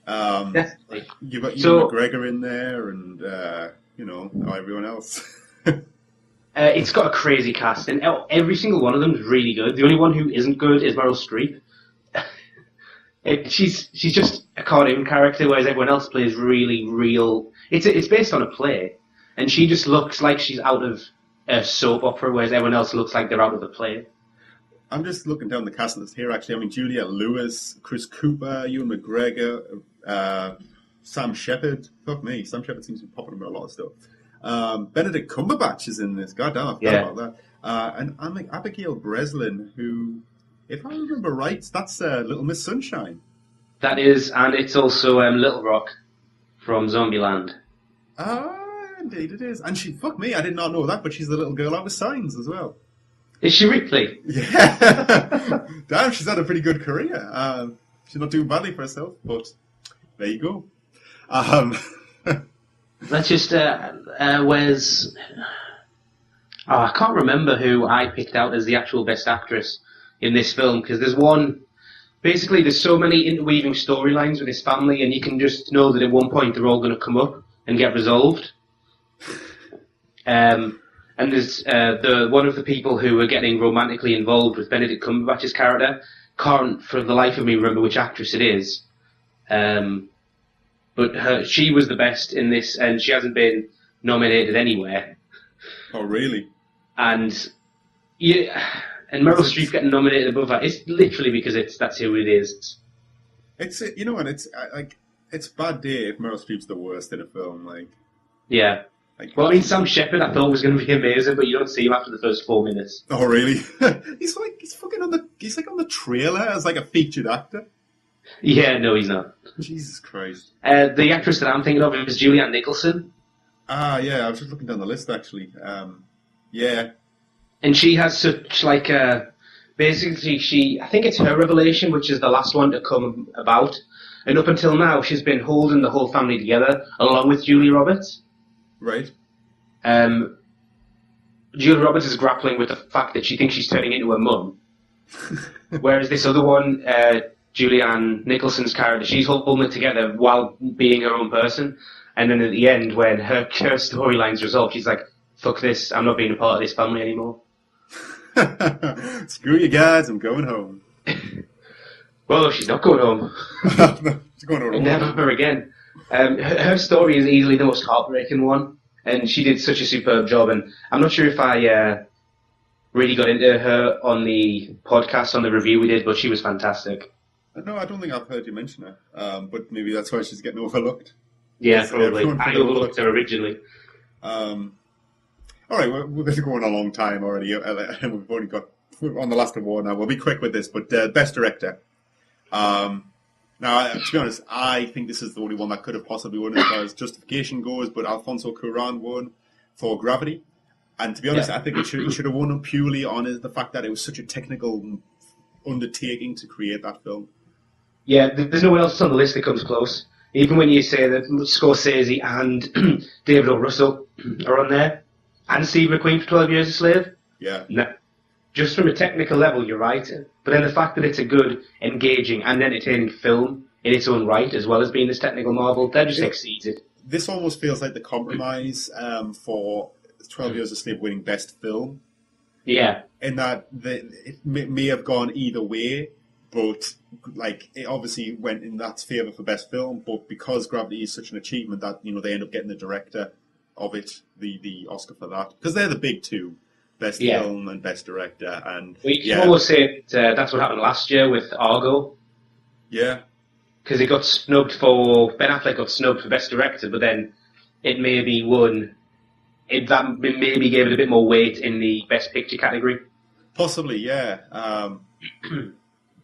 definitely. You've got Ewan McGregor in there, and everyone else. It's got a crazy cast, and every single one of them is really good. The only one who isn't good is Meryl Streep. She's just a cartoon character, whereas everyone else plays really real. It's based on a play, and she just looks like she's out of a soap opera, whereas everyone else looks like they're out of the play. I'm just looking down the cast list here, actually. I mean, Juliette Lewis, Chris Cooper, Ewan McGregor, Sam Shepard. Fuck me, Sam Shepard seems to be popping up in a lot of stuff. Benedict Cumberbatch is in this. God damn, I forgot about that. And Abigail Breslin, who, if I remember right, that's Little Miss Sunshine. That is, and it's also Little Rock from Zombieland. Indeed it is. And fuck me, I did not know that, but she's the little girl out of Signs as well. Is she Ripley? Yeah. Damn, she's had a pretty good career. She's not doing badly for herself, but there you go. Let's just, where's... Oh, I can't remember who I picked out as the actual best actress in this film, because there's one... Basically, there's so many interweaving storylines with this family, and you can just know that at one point they're all going to come up and get resolved. And there's one of the people who were getting romantically involved with Benedict Cumberbatch's character. Can't, for the life of me, remember which actress it is. But she was the best in this, and she hasn't been nominated anywhere. Oh, really? And Meryl Streep getting nominated above her, it's literally because that's who it is. It's and it's like it's a bad day if Meryl Streep's the worst in a film. Like, yeah. Well, I mean, Sam Shepard I thought was going to be amazing, but you don't see him after the first 4 minutes. Oh, really? he's on the trailer as like a featured actor. Yeah, no, he's not. Jesus Christ. The actress that I'm thinking of is Julianne Nicholson. Yeah, I was just looking down the list actually. Yeah. And she has such like basically I think it's her revelation, which is the last one to come about. And up until now, she's been holding the whole family together, along with Julia Roberts. Right. Julia Roberts is grappling with the fact that she thinks she's turning into her mum. Whereas this other one, Julianne Nicholson's character, she's holding it together while being her own person. And then at the end, when her storyline's resolved, she's like, fuck this, I'm not being a part of this family anymore. Screw you guys, I'm going home. Well, she's not going home. She's going home. Never again. Her story is easily the most heartbreaking one, and she did such a superb job. And I'm not sure if I really got into her on the podcast, on the review we did, but she was fantastic. No, I don't think I've heard you mention her, but maybe that's why she's getting overlooked. Yeah, probably. I overlooked her originally. All right, this is going a long time already, and we're on the last award now. We'll be quick with this, but best director. Now, to be honest, I think this is the only one that could have possibly won as far as justification goes. But Alfonso Cuarón won for Gravity, and to be honest, I think he should have won purely on the fact that it was such a technical undertaking to create that film. Yeah, there's no one else on the list that comes close. Even when you say that Scorsese and David O. Russell are on there, and Steve McQueen for 12 Years a Slave. Yeah. No, just from a technical level, you're right. But then the fact that it's a good, engaging, and entertaining film in its own right, as well as being this technical marvel, that just exceeds it. This almost feels like the compromise for 12 Years a Slave winning Best Film. Yeah. In that it may have gone either way, but like it obviously went in that's favour for Best Film. But because Gravity is such an achievement, that they end up getting the director of it the Oscar for that, because they're the big two, Best Film and Best Director. And well, you can almost say that's what happened last year with Argo. Yeah. Because it got snubbed for Ben Affleck got snubbed for Best Director, but then it maybe won. That maybe gave it a bit more weight in the Best Picture category. Possibly, yeah.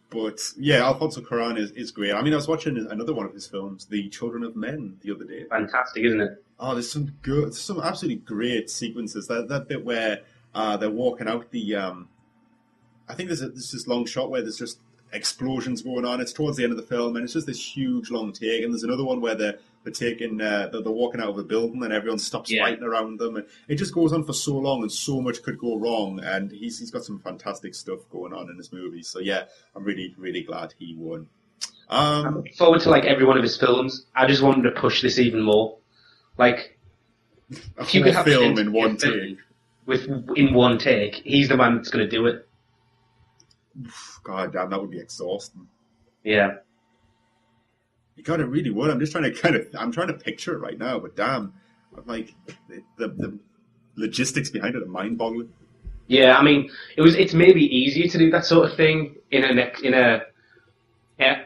But yeah, Alfonso Cuarón is great. I mean, I was watching another one of his films, The Children of Men, the other day. Fantastic, isn't it? Oh, there's some absolutely great sequences. That bit where they're walking out the. I think there's this long shot where there's just explosions going on. It's towards the end of the film, and it's just this huge long take. And there's another one where they're walking out of a building, and everyone stops fighting around them, and it just goes on for so long, and so much could go wrong. And he's got some fantastic stuff going on in this movie. So yeah, I'm really really glad he won. I'm looking forward to every one of his films. I just wanted to push this even more. If you could have film in one take. In one take, he's the man that's going to do it. God damn, that would be exhausting. Yeah. You got it really would. I'm just trying to picture it right now, but damn, the logistics behind it are mind-boggling. Yeah, I mean, it's maybe easier to do that sort of thing in a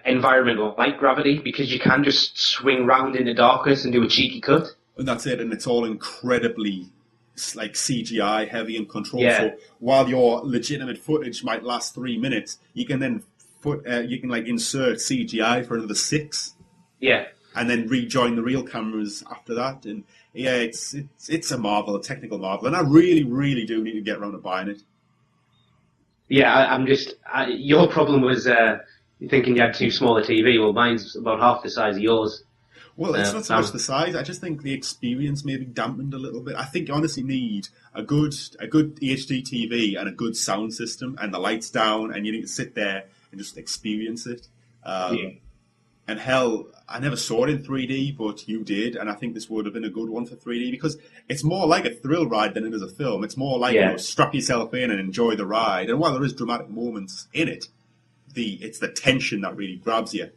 environment like Gravity, because you can just swing round in the darkness and do a cheeky cut. And that's it, and it's all incredibly CGI heavy and controlled. Yeah. So while your legitimate footage might last 3 minutes, you can then insert CGI for another 6. Yeah. And then rejoin the real cameras after that. And yeah, it's a marvel, a technical marvel, and I really, really do need to get around to buying it. Yeah, your problem was thinking you had too small a TV. Well, mine's about half the size of yours. Well, it's not so much the size. I just think the experience maybe dampened a little bit. I think you honestly need a good HD TV and a good sound system, and the lights down, and you need to sit there and just experience it. And hell, I never saw it in 3D, but you did, and I think this would have been a good one for 3D, because it's more like a thrill ride than it is a film. It's more like strap yourself in and enjoy the ride. And while there is dramatic moments in it, it's the tension that really grabs you.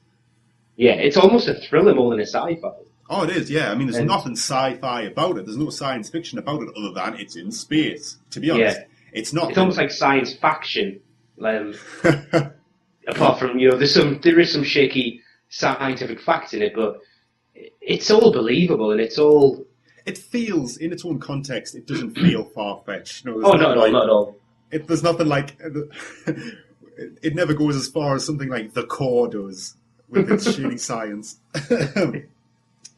Yeah, it's almost a thriller more than a sci-fi. Oh, it is, yeah. I mean, there's nothing sci-fi about it. There's no science fiction about it other than it's in space. To be honest, it's not. It's almost like science fiction. Apart from, there is some shaky scientific facts in it, but it's all believable, and it's all. It feels, in its own context, it doesn't feel far-fetched. No, not at all. There's nothing like. It never goes as far as something like The Core does with its shady science.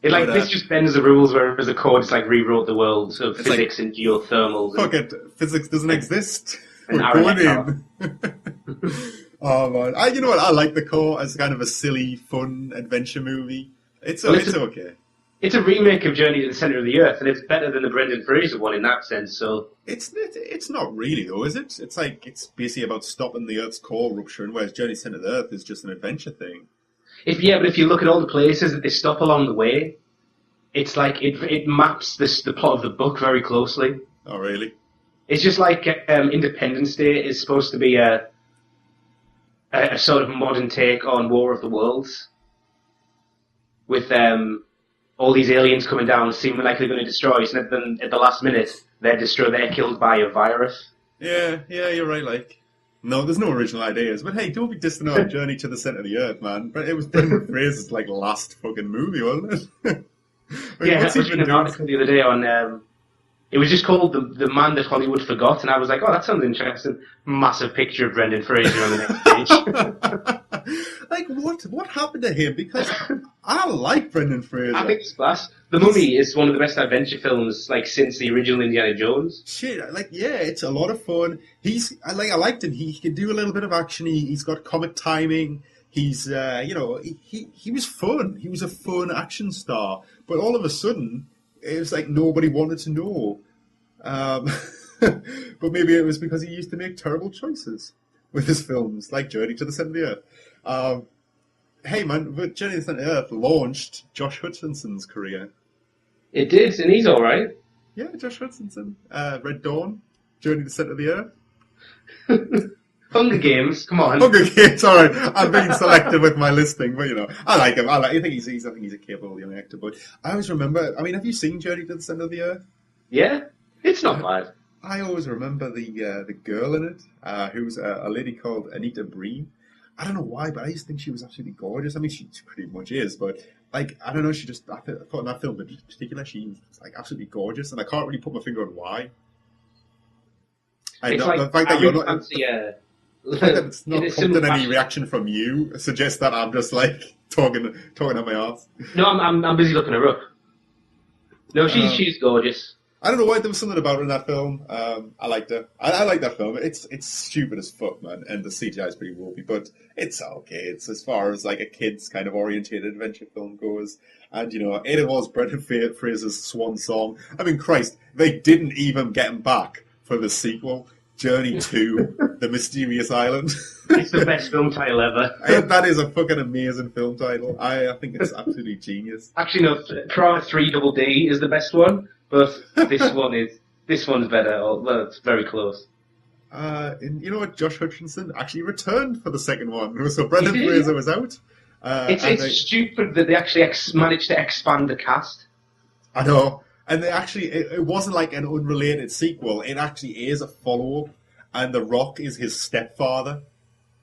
This just bends the rules, whereas The Core just rewrote the world of physics and geothermal. Fuck it, physics doesn't exist. And we're going in. Oh man, you know what? I like The Core as kind of a silly, fun adventure movie. It's okay. It's a remake of Journey to the Centre of the Earth, and it's better than the Brendan Fraser one in that sense. So it's not really though, is it? It's basically about stopping the Earth's core rupturing, whereas Journey to the Centre of the Earth is just an adventure thing. But if you look at all the places that they stop along the way, it's like it maps the plot of the book very closely. Oh really? It's just like Independence Day is supposed to be a sort of modern take on War of the Worlds, with all these aliens coming down, seeming like they're going to destroy us, and then at the last minute, they're killed by a virus. Yeah, you're right, No, there's no original ideas, but hey, don't be dissing on Journey to the Centre of the Earth, man. But it was Brendan Fraser's, last fucking movie, wasn't it? I was reading an article the other day on It was just called the Man That Hollywood Forgot, and I was like, oh, that sounds interesting. Massive picture of Brendan Fraser on the next page. Like, what happened to him? Because I like Brendan Fraser. I think it's class. The Mummy is one of the best adventure films, like, since the original Indiana Jones. Shit, like, yeah, it's a lot of fun. I liked him. He can do a little bit of action. He's got comic timing. He's, he was fun. He was a fun action star. But all of a sudden, it was like nobody wanted to know. But maybe it was because he used to make terrible choices with his films, like Journey to the Centre of the Earth. Hey man, but Journey to the Centre of the Earth launched Josh Hutcherson's career. It did, and he's alright. Yeah, Josh Hutcherson. Red Dawn, Journey to the Centre of the Earth. Hunger Games, come on. Hunger Games, alright. I'm being selective with my listing, but I like him. I think he's a capable young actor. But I always remember. I mean, have you seen Journey to the Centre of the Earth? Yeah, it's not bad. I always remember the girl in it, who's a lady called Anita Breen. I don't know why, but I used to think she was absolutely gorgeous. I mean, she pretty much is, but like I don't know. I thought in that film in particular, she was like absolutely gorgeous, and I can't really put my finger on why. The fact that you're not. The fact that it's not prompted any reaction from you suggests that I'm just like talking at my arse. No, I'm busy looking her up. No, she's gorgeous. I don't know why there was something about her in that film. I liked her. I like that film. It's stupid as fuck, man, and the CGI is pretty ropey, but it's okay. It's as far as like a kids kind of orientated adventure film goes, and it was Brendan Fraser's swan song. I mean, Christ, they didn't even get him back for the sequel. Journey to the Mysterious Island. It's the best film title ever. That is a fucking amazing film title. I think it's absolutely genius. Actually, no, Prime 3 Double D is the best one, but this one's better. Well, it's very close. And you know what? Josh Hutcherson actually returned for the second one. So Brendan Fraser was out. It's stupid that they actually managed to expand the cast. I know. And they actually, it wasn't like an unrelated sequel. It actually is a follow-up, and The Rock is his stepfather.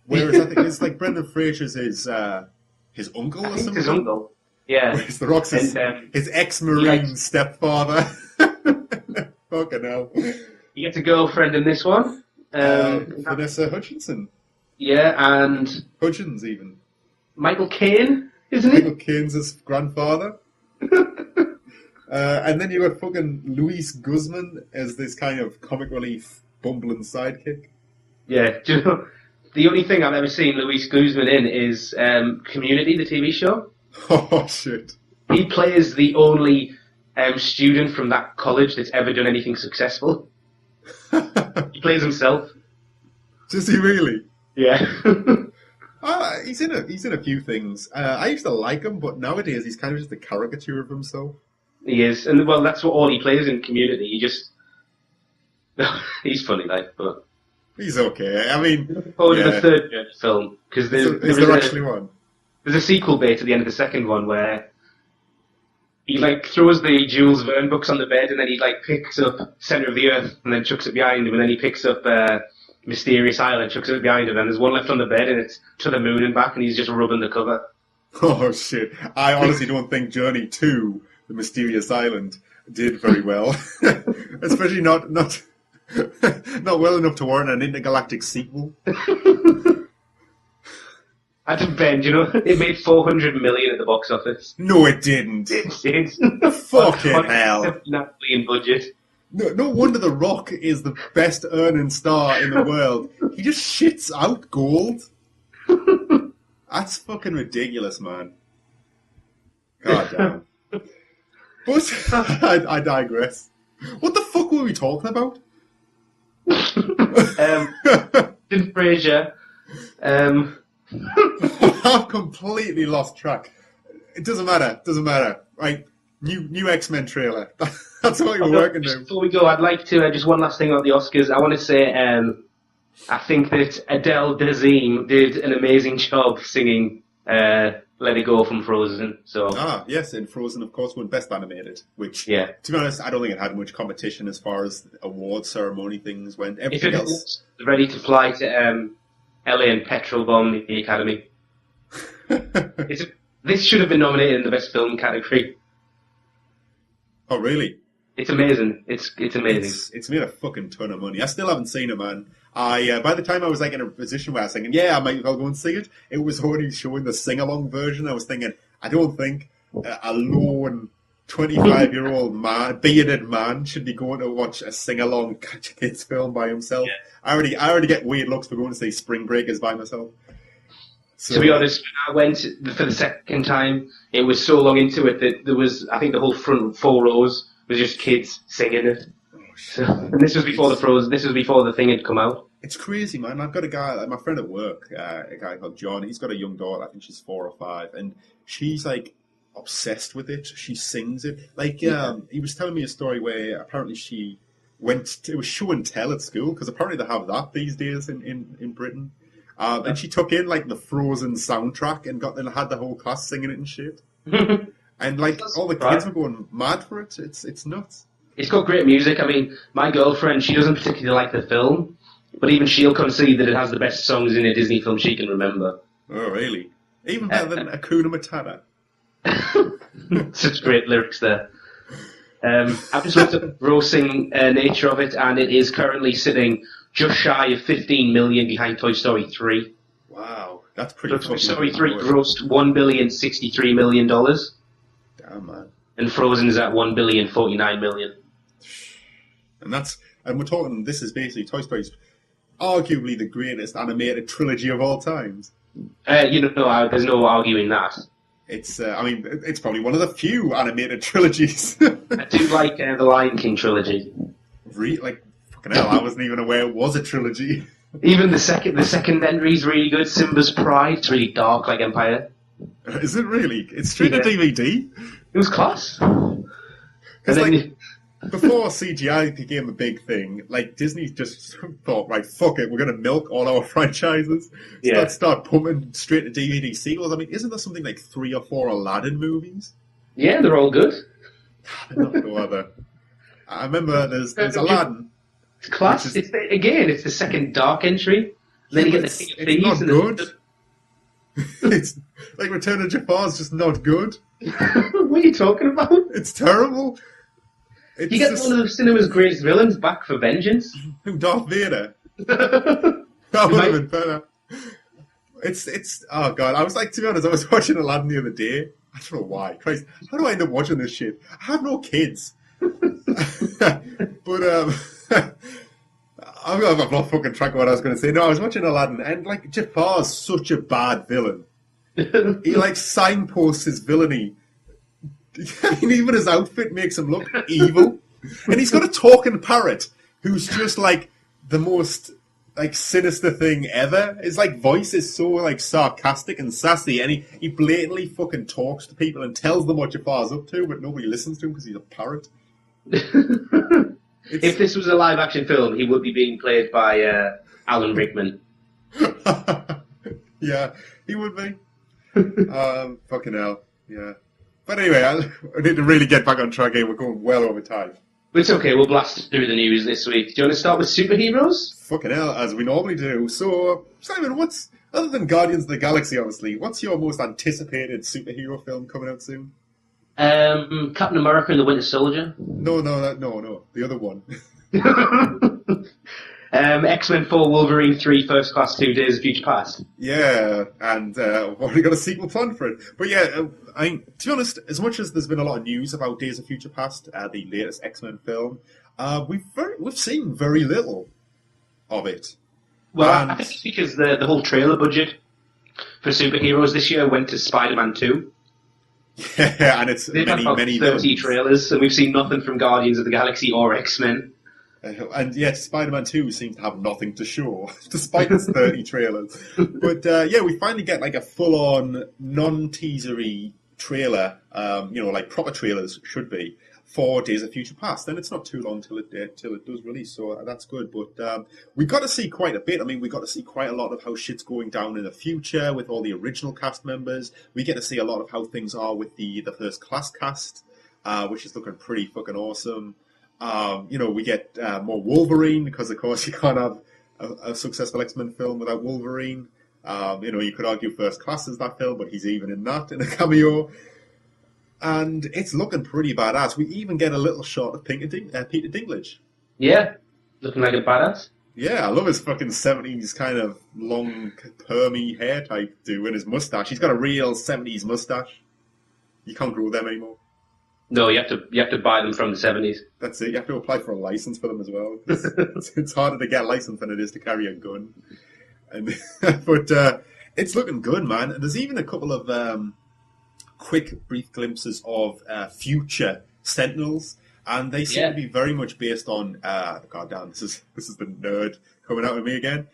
Whereas I think it's like Brendan Fraser's his uncle or something. His uncle, yeah. Whereas The Rock's his ex-Marine stepfather. Fucking hell. You get a girlfriend in this one. Vanessa Hutchinson. Yeah, and... Hutchins, even. Michael Caine, isn't he? Michael Caine's his grandfather. And then you got fucking Luis Guzman as this kind of comic relief bumbling sidekick. Yeah, do you know, the only thing I've ever seen Luis Guzman in is Community, the TV show. Oh, shit. He plays the only student from that college that's ever done anything successful. He plays himself. Does he really? Yeah. He's in a few things. I used to like him, but nowadays he's kind of just a caricature of himself. He is, and well, that's what all he plays in Community. He's funny, like, but he's okay. I mean, to the third film because is there actually one? There's a sequel bit at the end of the second one where he like throws the Jules Verne books on the bed and then he like picks up Center of the Earth and then chucks it behind him and then he picks up Mysterious Island, chucks it behind him and there's one left on the bed and it's To the Moon and Back and he's just rubbing the cover. Oh shit! I honestly don't think Journey to the Mysterious Island did very well, especially not well enough to warrant an intergalactic sequel. I didn't bend, it made 400 million at the box office. No, it didn't. It did. Fucking hell! $7 billion budget. No wonder The Rock is the best earning star in the world. He just shits out gold. That's fucking ridiculous, man. God damn. But I digress. What the fuck were we talking about? Brendan Fraser. I've completely lost track. It doesn't matter. Right? New X-Men trailer. That's what you're working on. Before we go, I'd like to just one last thing about the Oscars. I want to say I think that Adele Dazeem did an amazing job singing Let It Go from Frozen. Yes, and Frozen, of course, won Best Animated, which, to be honest, I don't think it had much competition as far as award ceremony things went. Everything else was ready to fly to LA and petrol bomb the Academy. This should have been nominated in the Best Film category. Oh, really? It's amazing. It's amazing. It's made a fucking ton of money. I still haven't seen it, man. I by the time I was like in a position where I was thinking, yeah, I might as well go and see it. It was already showing the sing along version. I was thinking, I don't think a lone 25-year-old man, bearded man, should be going to watch a sing along Catch a Kids film by himself. Yeah. I already get weird looks for going to see Spring Breakers by myself. So, To be honest, when I went for the second time, it was so long into it that there was, I think the whole front 4 rows was just kids singing it. So, and this was before this was before the thing had come out. it's crazy, man. I've got a guy, like my friend at work, a guy called John. He's got a young daughter. I think she's 4 or 5, and she's like obsessed with it. She sings it. Like he was telling me a story where apparently she it was show and tell at school, because apparently they have that these days in Britain. And she took in like the Frozen soundtrack and had the whole class singing it and shit. And like all the kids were going mad for it. It's nuts. It's got great music. I mean, my girlfriend, she doesn't particularly like the film, but even she'll concede that it has the best songs in a Disney film she can remember. Oh, really? Even better than Hakuna Matata. Such great lyrics there. I've just looked at the grossing nature of it, and it is currently sitting just shy of 15 million behind Toy Story 3. Wow, that's pretty. Toy Story 3 grossed $1,063 million, damn, man. and Frozen is at $1,049 million. And we're talking. This is basically Toy Story's arguably the greatest animated trilogy of all times. There's no arguing that. It's, I mean, it's probably one of the few animated trilogies. I do like the Lion King trilogy. Like, fucking hell, I wasn't even aware it was a trilogy. Even the second entry is really good. Simba's Pride. It's really dark, like Empire. Is it really? It's straight to DVD. It was class. Because like, before CGI became a big thing, like Disney just thought, right, fuck it, we're going to milk all our franchises. Start pumping straight to DVD sequels. I mean, isn't there something like 3 or 4 Aladdin movies? Yeah, they're all good. No other. I remember there's Aladdin. It's class. It's the second dark entry. Then you get the King of Thieves. It's not good. It's like Return of Jafar is just not good. What are you talking about? It's terrible. You get one of the cinema's greatest villains back for vengeance. Who, Darth Vader? That would have been better. It's oh god. I was like, to be honest, I was watching Aladdin the other day. I don't know why. Christ, how do I end up watching this shit? I have no kids. But I've lost fucking track of what I was going to say. No, I was watching Aladdin, and like Jafar's such a bad villain. He like signposts his villainy. I mean, even his outfit makes him look evil. And he's got a talking parrot who's just like the most like sinister thing ever. His like voice is so like sarcastic and sassy, and he blatantly fucking talks to people and tells them what Jafar's up to, but nobody listens to him because he's a parrot. If this was a live action film, he would be being played by Alan Rickman. Yeah, he would be. Fucking hell, yeah. But anyway, I need to really get back on track here. We're going well over time. But it's okay, we'll blast through the news this week. Do you want to start with superheroes? Fucking hell, as we normally do. So, Simon, other than Guardians of the Galaxy, obviously, what's your most anticipated superhero film coming out soon? Captain America and the Winter Soldier. No, the other one. X-Men 4, Wolverine 3, First Class 2, Days of Future Past. Yeah, and I've already got a sequel planned for it. But yeah, to be honest, as much as there's been a lot of news about Days of Future Past, the latest X-Men film, we've seen very little of it. Well, I think it's because the whole trailer budget for superheroes this year went to Spider-Man 2. Yeah, and it's They've many, had many 30 villains. Trailers, and we've seen nothing from Guardians of the Galaxy or X-Men. And yet, Spider-Man 2 seems to have nothing to show, despite its 30 trailers. But yeah, we finally get like a full-on, non-teasery trailer, like proper trailers should be, for Days of Future Past. And it's not too long till it does release, so that's good. But we got to see quite a bit. I mean, we got to see quite a lot of how shit's going down in the future with all the original cast members. We get to see a lot of how things are with the First Class cast, which is looking pretty fucking awesome. We get more Wolverine, because of course you can't have a successful X-Men film without Wolverine. You could argue First Class is that film, but he's even in that, in a cameo. and it's looking pretty badass. We even get a little shot of Peter Dinklage. Yeah, looking like a badass. Yeah, I love his fucking 70s kind of long, permy hair type do and his mustache. He's got a real 70s mustache. You can't grow them anymore. No, you have to buy them from the 70s. That's it. You have to apply for a license for them as well. It's harder to get a license than it is to carry a gun. And but it's looking good, man. There's even a couple of quick, brief glimpses of future Sentinels, and they seem to be very much based on. Goddamn, this is the nerd coming out of me again.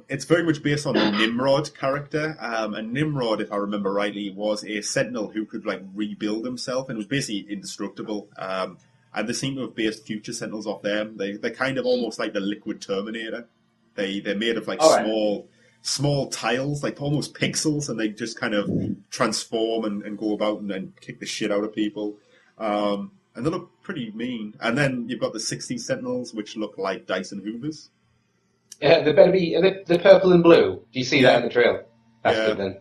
It's very much based on the Nimrod character, and Nimrod, if I remember rightly, was a Sentinel who could like rebuild himself and was basically indestructible. And they seem to have based future Sentinels off them. They're kind of almost like the Liquid Terminator. They're made of like small tiles, like almost pixels, and they just kind of transform and go about and kick the shit out of people. And they look pretty mean. And then you've got the 60s Sentinels, which look like Dyson Hoovers. Yeah, they better be the purple and blue. Do you see that in the trailer? That's good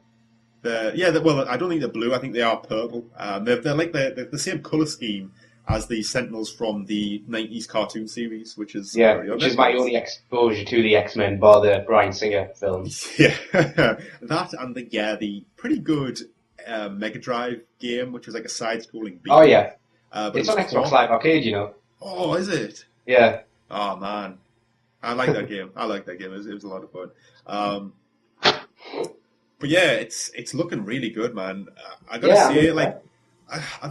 then. Well, I don't think they're blue. I think they are purple. They're like the same color scheme as the Sentinels from the 90s cartoon series, which is which is my only exposure to the X-Men, bar the Bryan Singer films. Yeah, that and the pretty good Mega Drive game, which was like a side-scrolling beat. Oh yeah, but it's on Xbox Live Arcade, you know. Oh, is it? Yeah. Oh man. I like that game. It was a lot of fun. But yeah, it's looking really good, man. I've got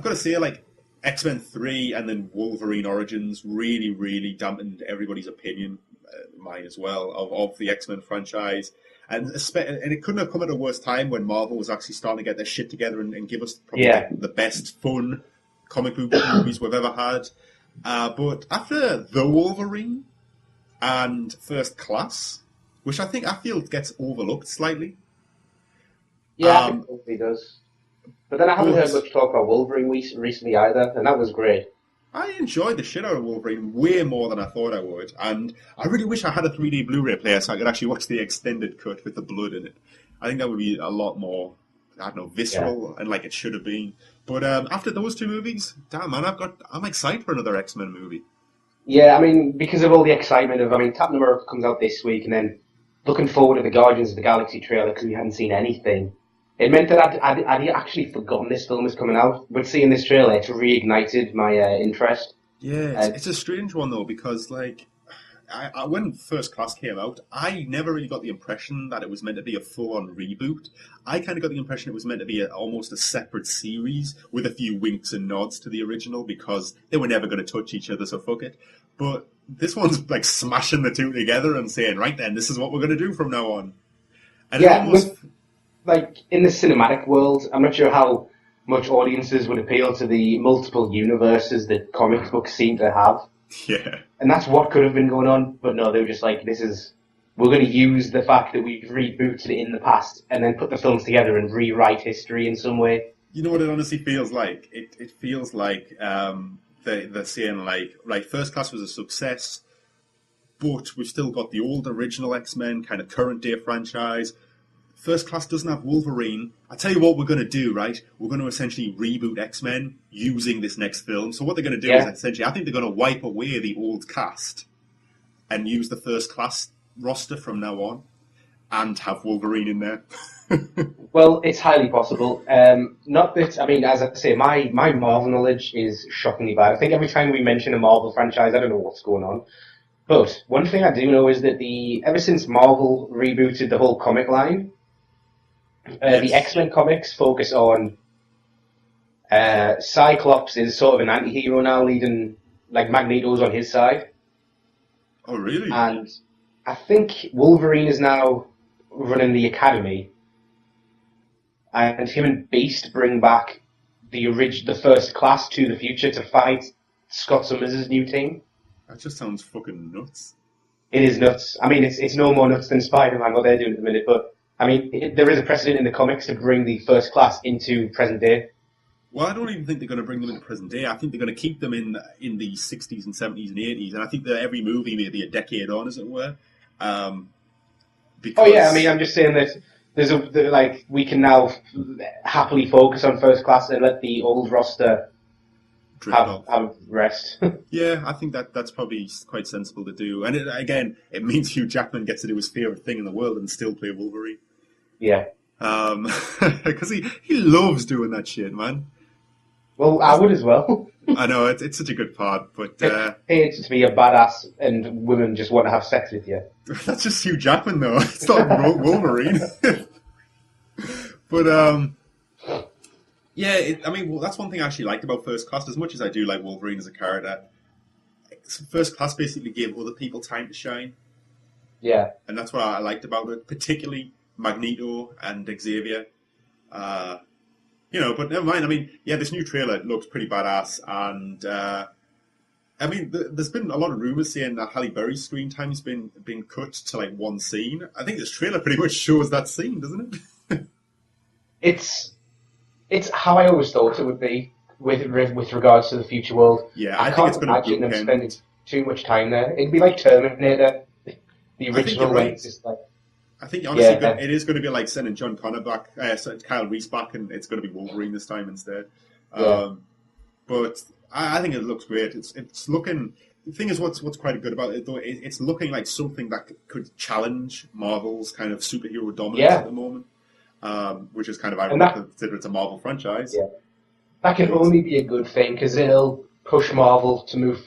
to say, like X-Men 3 and then Wolverine Origins really, really dampened everybody's opinion, mine as well, of the X-Men franchise. And it couldn't have come at a worse time when Marvel was actually starting to get their shit together and give us probably the best fun comic book movies we've ever had. But after The Wolverine and First Class, which I feel gets overlooked slightly. Yeah, I think it probably does. But then I haven't heard much talk about Wolverine recently either, and that was great. I enjoyed the shit out of Wolverine way more than I thought I would, and I really wish I had a 3D Blu-ray player so I could actually watch the extended cut with the blood in it. I think that would be a lot more, I don't know, visceral and like it should have been. But after those two movies, damn man, I'm excited for another X-Men movie. Yeah, I mean, because of all the excitement of, Captain America comes out this week, and then looking forward to the Guardians of the Galaxy trailer because we hadn't seen anything. It meant that I'd actually forgotten this film was coming out, but seeing this trailer, it's reignited my interest. Yeah, it's a strange one though, because like, when First Class came out, I never really got the impression that it was meant to be a full-on reboot. I kind of got the impression it was meant to be almost a separate series with a few winks and nods to the original because they were never going to touch each other, so fuck it. But this one's like smashing the two together and saying, right then, this is what we're going to do from now on. And like in the cinematic world, I'm not sure how much audiences would appeal to the multiple universes that comic books seem to have. Yeah. And that's what could have been going on, but no, they were just like, we're going to use the fact that we've rebooted it in the past and then put the films together and rewrite history in some way. You know what it honestly feels like? It feels like they're saying like, right, First Class was a success, but we've still got the old original X-Men, kind of current day franchise. First Class doesn't have Wolverine. I tell you what we're going to do, right? We're going to essentially reboot X-Men using this next film. So what they're going to do is essentially, I think they're going to wipe away the old cast and use the First Class roster from now on and have Wolverine in there. Well, it's highly possible. Not that, as I say, my Marvel knowledge is shockingly bad. I think every time we mention a Marvel franchise, I don't know what's going on. But one thing I do know is that ever since Marvel rebooted the whole comic line, the X-Men comics focus on Cyclops is sort of an anti-hero now, leading, like, Magneto's on his side. Oh, really? And I think Wolverine is now running the Academy, and him and Beast bring back the First Class to the future to fight Scott Summers' new team. That just sounds fucking nuts. It is nuts. It's no more nuts than Spider-Man, what they're doing at the minute, but there is a precedent in the comics to bring the First Class into present day. Well, I don't even think they're going to bring them into present day. I think they're going to keep them in the 60s and 70s and 80s, and I think that every movie may be a decade on, as it were. I'm just saying that we can now happily focus on First Class and let the old roster Drift off. have rest. Yeah, I think that's probably quite sensible to do. And it means Hugh Jackman gets to do his favorite thing in the world and still play Wolverine. Yeah. Because he loves doing that shit, man. Well, I would as well. I know it's such a good part, but It's to be a badass and women just want to have sex with you. that's just Hugh Jackman, though. It's not Wolverine. But yeah, that's one thing I actually liked about First Class. As much as I do like Wolverine as a character, First Class basically gave other people time to shine. Yeah. And that's what I liked about it, particularly Magneto and Xavier. But never mind. I mean, yeah, this new trailer looks pretty badass, and there's been a lot of rumors saying that Halle Berry's screen time's been cut to like one scene. I think this trailer pretty much shows that scene, doesn't it? It's how I always thought it would be with regards to the future world. Yeah, I think can't it's going to imagine them spending too much time there. It'd be like Terminator, the original one. It's just like. I think honestly, it is going to be like sending John Connor back, Kyle Reese back, and it's going to be Wolverine this time instead. Yeah. But I think it looks great. It's looking. The thing is, what's quite good about it though, it's looking like something that could challenge Marvel's kind of superhero dominance at the moment, which is kind of ironic considering it's a Marvel franchise. Yeah, that can only be a good thing because it'll push Marvel to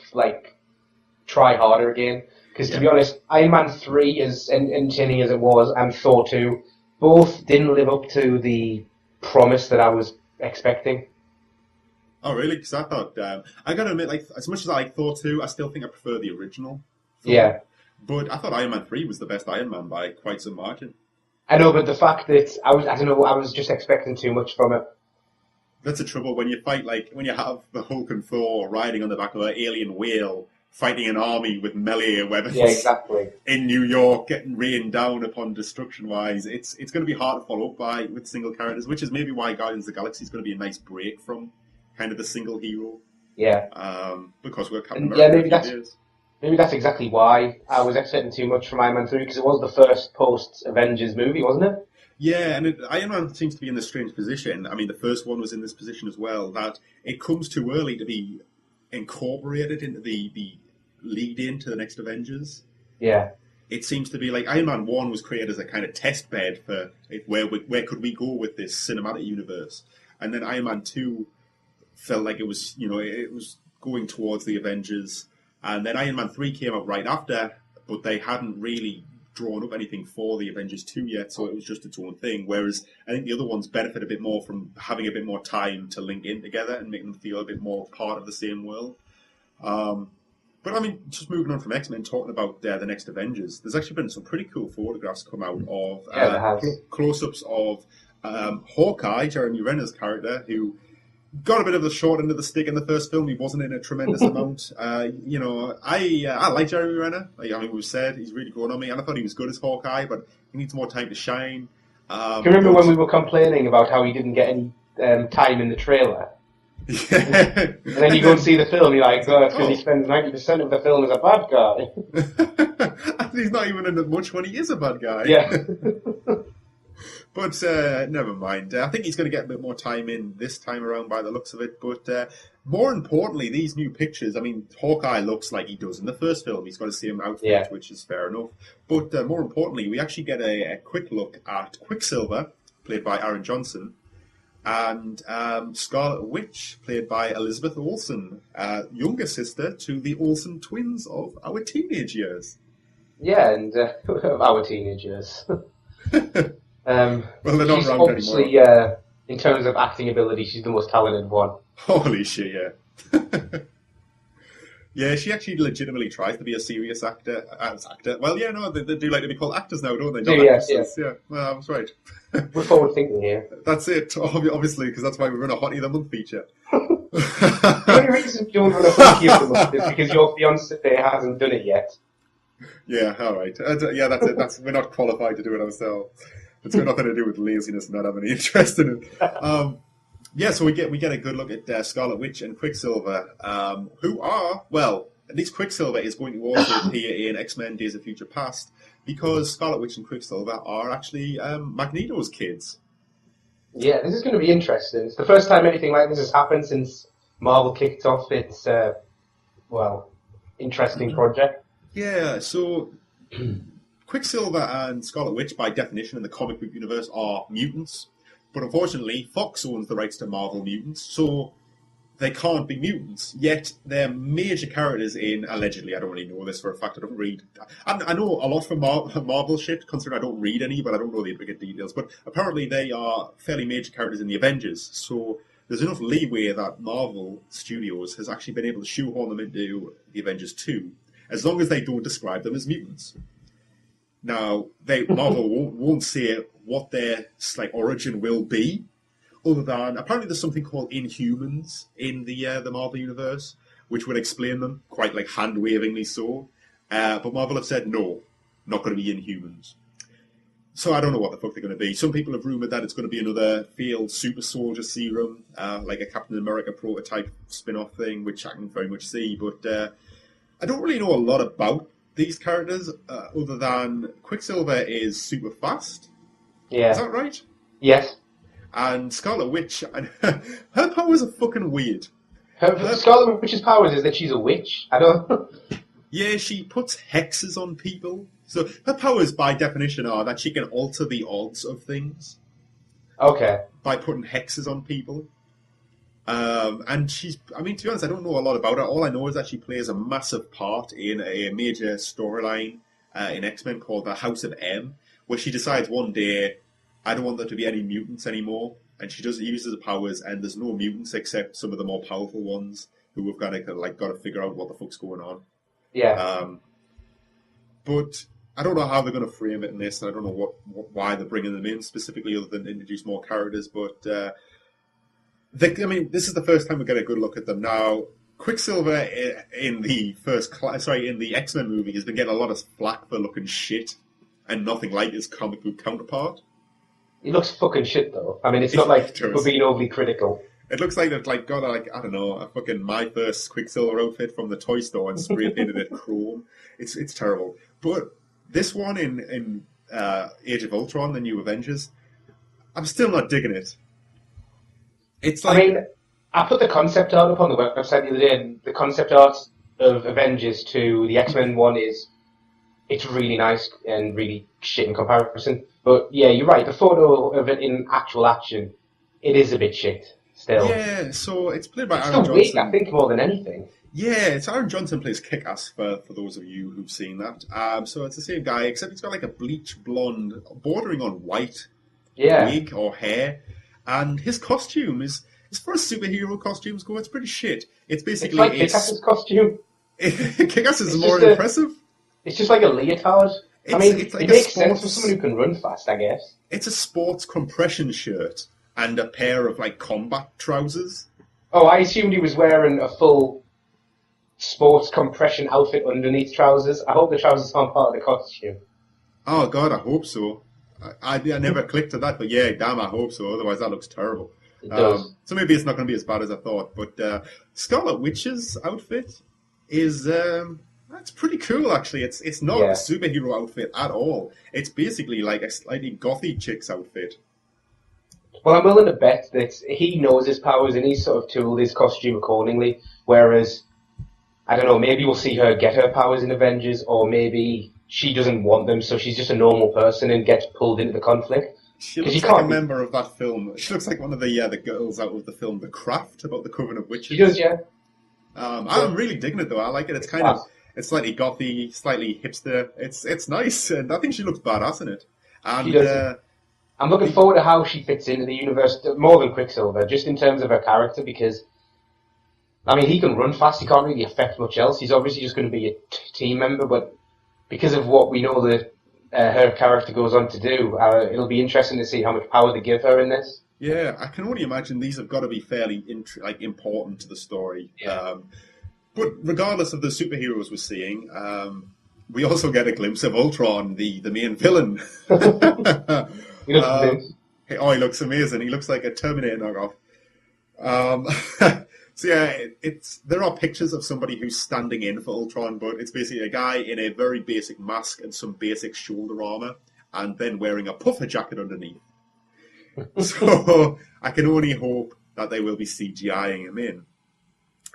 try harder again. Because to be honest, Iron Man 3, as entertaining as it was, and Thor 2, both didn't live up to the promise that I was expecting. Oh, really? Because I thought, I gotta admit, like, as much as I like Thor 2, I still think I prefer the original Thor. Yeah. But I thought Iron Man 3 was the best Iron Man by quite some margin. I know, but the fact that I was just expecting too much from it. That's the trouble when you fight, when you have the Hulk and Thor riding on the back of an alien whale, fighting an army with melee weapons. Yeah, exactly. In New York, getting rained down upon destruction-wise, it's going to be hard to follow up with single characters, which is maybe why Guardians of the Galaxy is going to be a nice break from kind of the single hero. Yeah. Because we're Captain America. Maybe that's exactly why I was expecting too much from Iron Man 3, because it was the first post-Avengers movie, wasn't it? Yeah, and Iron Man seems to be in this strange position. I mean, the first one was in this position as well, that it comes too early to be incorporated into the lead in to the next Avengers. Yeah. It seems to be like Iron Man 1 was created as a kind of test bed for where could we go with this cinematic universe. And then Iron Man 2 felt like it was going towards the Avengers. And then Iron Man 3 came out right after, but they hadn't really drawn up anything for the Avengers 2 yet, so it was just its own thing. Whereas I think the other ones benefit a bit more from having a bit more time to link in together and make them feel a bit more part of the same world. But I mean, just moving on from X-Men, talking about the next Avengers, there's actually been some pretty cool photographs come out of close-ups of Hawkeye, Jeremy Renner's character, who got a bit of the short end of the stick in the first film. He wasn't in a tremendous amount. I like Jeremy Renner. We've said he's really grown on me, and I thought he was good as Hawkeye, but he needs more time to shine. Do you remember when we were complaining about how he didn't get any time in the trailer? Yeah. And then you go and see the film, you're like, oh, it's because he spends 90% of the film as a bad guy. He's not even in it much when he is a bad guy. Yeah. But never mind. I think he's going to get a bit more time in this time around by the looks of it. But more importantly, these new pictures, I mean, Hawkeye looks like he does in the first film. He's got the same outfit, which is fair enough. But more importantly, we actually get a quick look at Quicksilver, played by Aaron Johnson, and Scarlet Witch, played by Elizabeth Olsen, younger sister to the Olsen twins of our teenage years. Yeah, and our teenage years. Well, they're not she's around obviously, anymore. In terms of acting ability, she's the most talented one. Holy shit, yeah. Yeah, she actually legitimately tries to be a serious actor. Well, yeah, no, they do like to be called actors now, don't they? Yeah. Well, I was right. We're forward thinking here. That's it, obviously, because that's why we run a Hottie of the Month feature. The only reason you don't run a Hottie of the Month is because your fiancé hasn't done it yet. Yeah, all right. Yeah, that's it. We're not qualified to do it ourselves. It's got nothing to do with laziness and not having any interest in it. Yeah, so we get a good look at Scarlet Witch and Quicksilver, who are, well, at least Quicksilver is going to also appear in X-Men Days of Future Past, because Scarlet Witch and Quicksilver are actually Magneto's kids. Yeah, this is going to be interesting. It's the first time anything like this has happened since Marvel kicked off its, interesting project. Yeah, so Quicksilver and Scarlet Witch, by definition in the comic book universe, are mutants. But unfortunately, Fox owns the rights to Marvel Mutants, so they can't be mutants. Yet they're major characters in, allegedly, I don't really know this for a fact, I don't read. I know a lot from Marvel shit, considering I don't read any, but I don't know the intricate details. But apparently they are fairly major characters in the Avengers, so there's enough leeway that Marvel Studios has actually been able to shoehorn them into the Avengers 2, as long as they don't describe them as mutants. Now, Marvel won't say what their origin will be, other than apparently there's something called Inhumans in the Marvel universe, which would explain them quite hand-wavingly so. But Marvel have said no, not going to be Inhumans. So I don't know what the fuck they're going to be. Some people have rumoured that it's going to be another failed super soldier serum, like a Captain America prototype spin-off thing, which I can very much see. But I don't really know a lot about these characters, other than Quicksilver is super fast. Yeah. Is that right? Yes. And Scarlet Witch, and her powers are fucking weird. Scarlet Witch's powers is that she's a witch. I don't. Yeah, she puts hexes on people. So her powers, by definition, are that she can alter the odds of things. Okay. By putting hexes on people. And to be honest, I don't know a lot about her. All I know is that she plays a massive part in a major storyline in X-Men called the House of M, where she decides one day, I don't want there to be any mutants anymore. And she just uses the powers, and there's no mutants except some of the more powerful ones who have got to figure out what the fuck's going on. Yeah. But I don't know how they're going to frame it in this, and I don't know why they're bringing them in specifically, other than introduce more characters. But this is the first time we get a good look at them now. Quicksilver in the in the X-Men movie has been getting a lot of flack for looking shit and nothing like his comic book counterpart. He looks fucking shit though. I mean, it's not like we're being overly critical. It looks like they've got I don't know, a fucking My First Quicksilver outfit from the toy store and spray painted it chrome. It's terrible. But this one in Age of Ultron, the New Avengers, I'm still not digging it. It's like, I mean, I put the concept art up on the website the other day, and the concept art of Avengers to the X-Men one it's really nice and really shit in comparison. But yeah, you're right. The photo of it in actual action, it is a bit shit still. Yeah, so it's played by Aaron Johnson. It's the wig, I think, more than anything. Yeah, it's Aaron Johnson plays Kick-Ass for those of you who've seen that. So it's the same guy, except he's got like a bleach blonde, bordering on white wig or hair. And his costume is, as far as superhero costumes go, it's pretty shit. It's basically... It's like Kick-Ass's costume. Kick-Ass is more impressive. It's just like a leotard. It makes sense for someone who can run fast, I guess. It's a sports compression shirt and a pair of combat trousers. Oh, I assumed he was wearing a full sports compression outfit underneath trousers. I hope the trousers aren't part of the costume. Oh God, I hope so. I never clicked to that, but yeah, damn, I hope so. Otherwise, that looks terrible. It does. So maybe it's not going to be as bad as I thought. But Scarlet Witch's outfit is that's pretty cool, actually. It's not a superhero outfit at all. It's basically like a slightly gothy chick's outfit. Well, I'm willing to bet that he knows his powers and he's sort of tooled his costume accordingly. Whereas, I don't know, maybe we'll see her get her powers in Avengers, or maybe she doesn't want them, so she's just a normal person and gets pulled into the conflict. She looks like a member of that film. She looks like one of the girls out of the film The Craft, about the Coven of Witches. She does, yeah. I'm really digging it, though. I like it. It's it's slightly gothy, slightly hipster. It's nice, and I think she looks badass in it. And she does. I'm looking forward to how she fits into the universe more than Quicksilver, just in terms of her character, because, I mean, he can run fast, he can't really affect much else. He's obviously just going to be a team member, but because of what we know that her character goes on to do, it'll be interesting to see how much power they give her in this. Yeah, I can only imagine these have got to be fairly important to the story. Yeah. But regardless of the superheroes we're seeing, we also get a glimpse of Ultron, the main villain. He looks he looks amazing. He looks like a Terminator knockoff. So yeah, there are pictures of somebody who's standing in for Ultron, but it's basically a guy in a very basic mask and some basic shoulder armor, and then wearing a puffer jacket underneath. So I can only hope that they will be CGIing him in,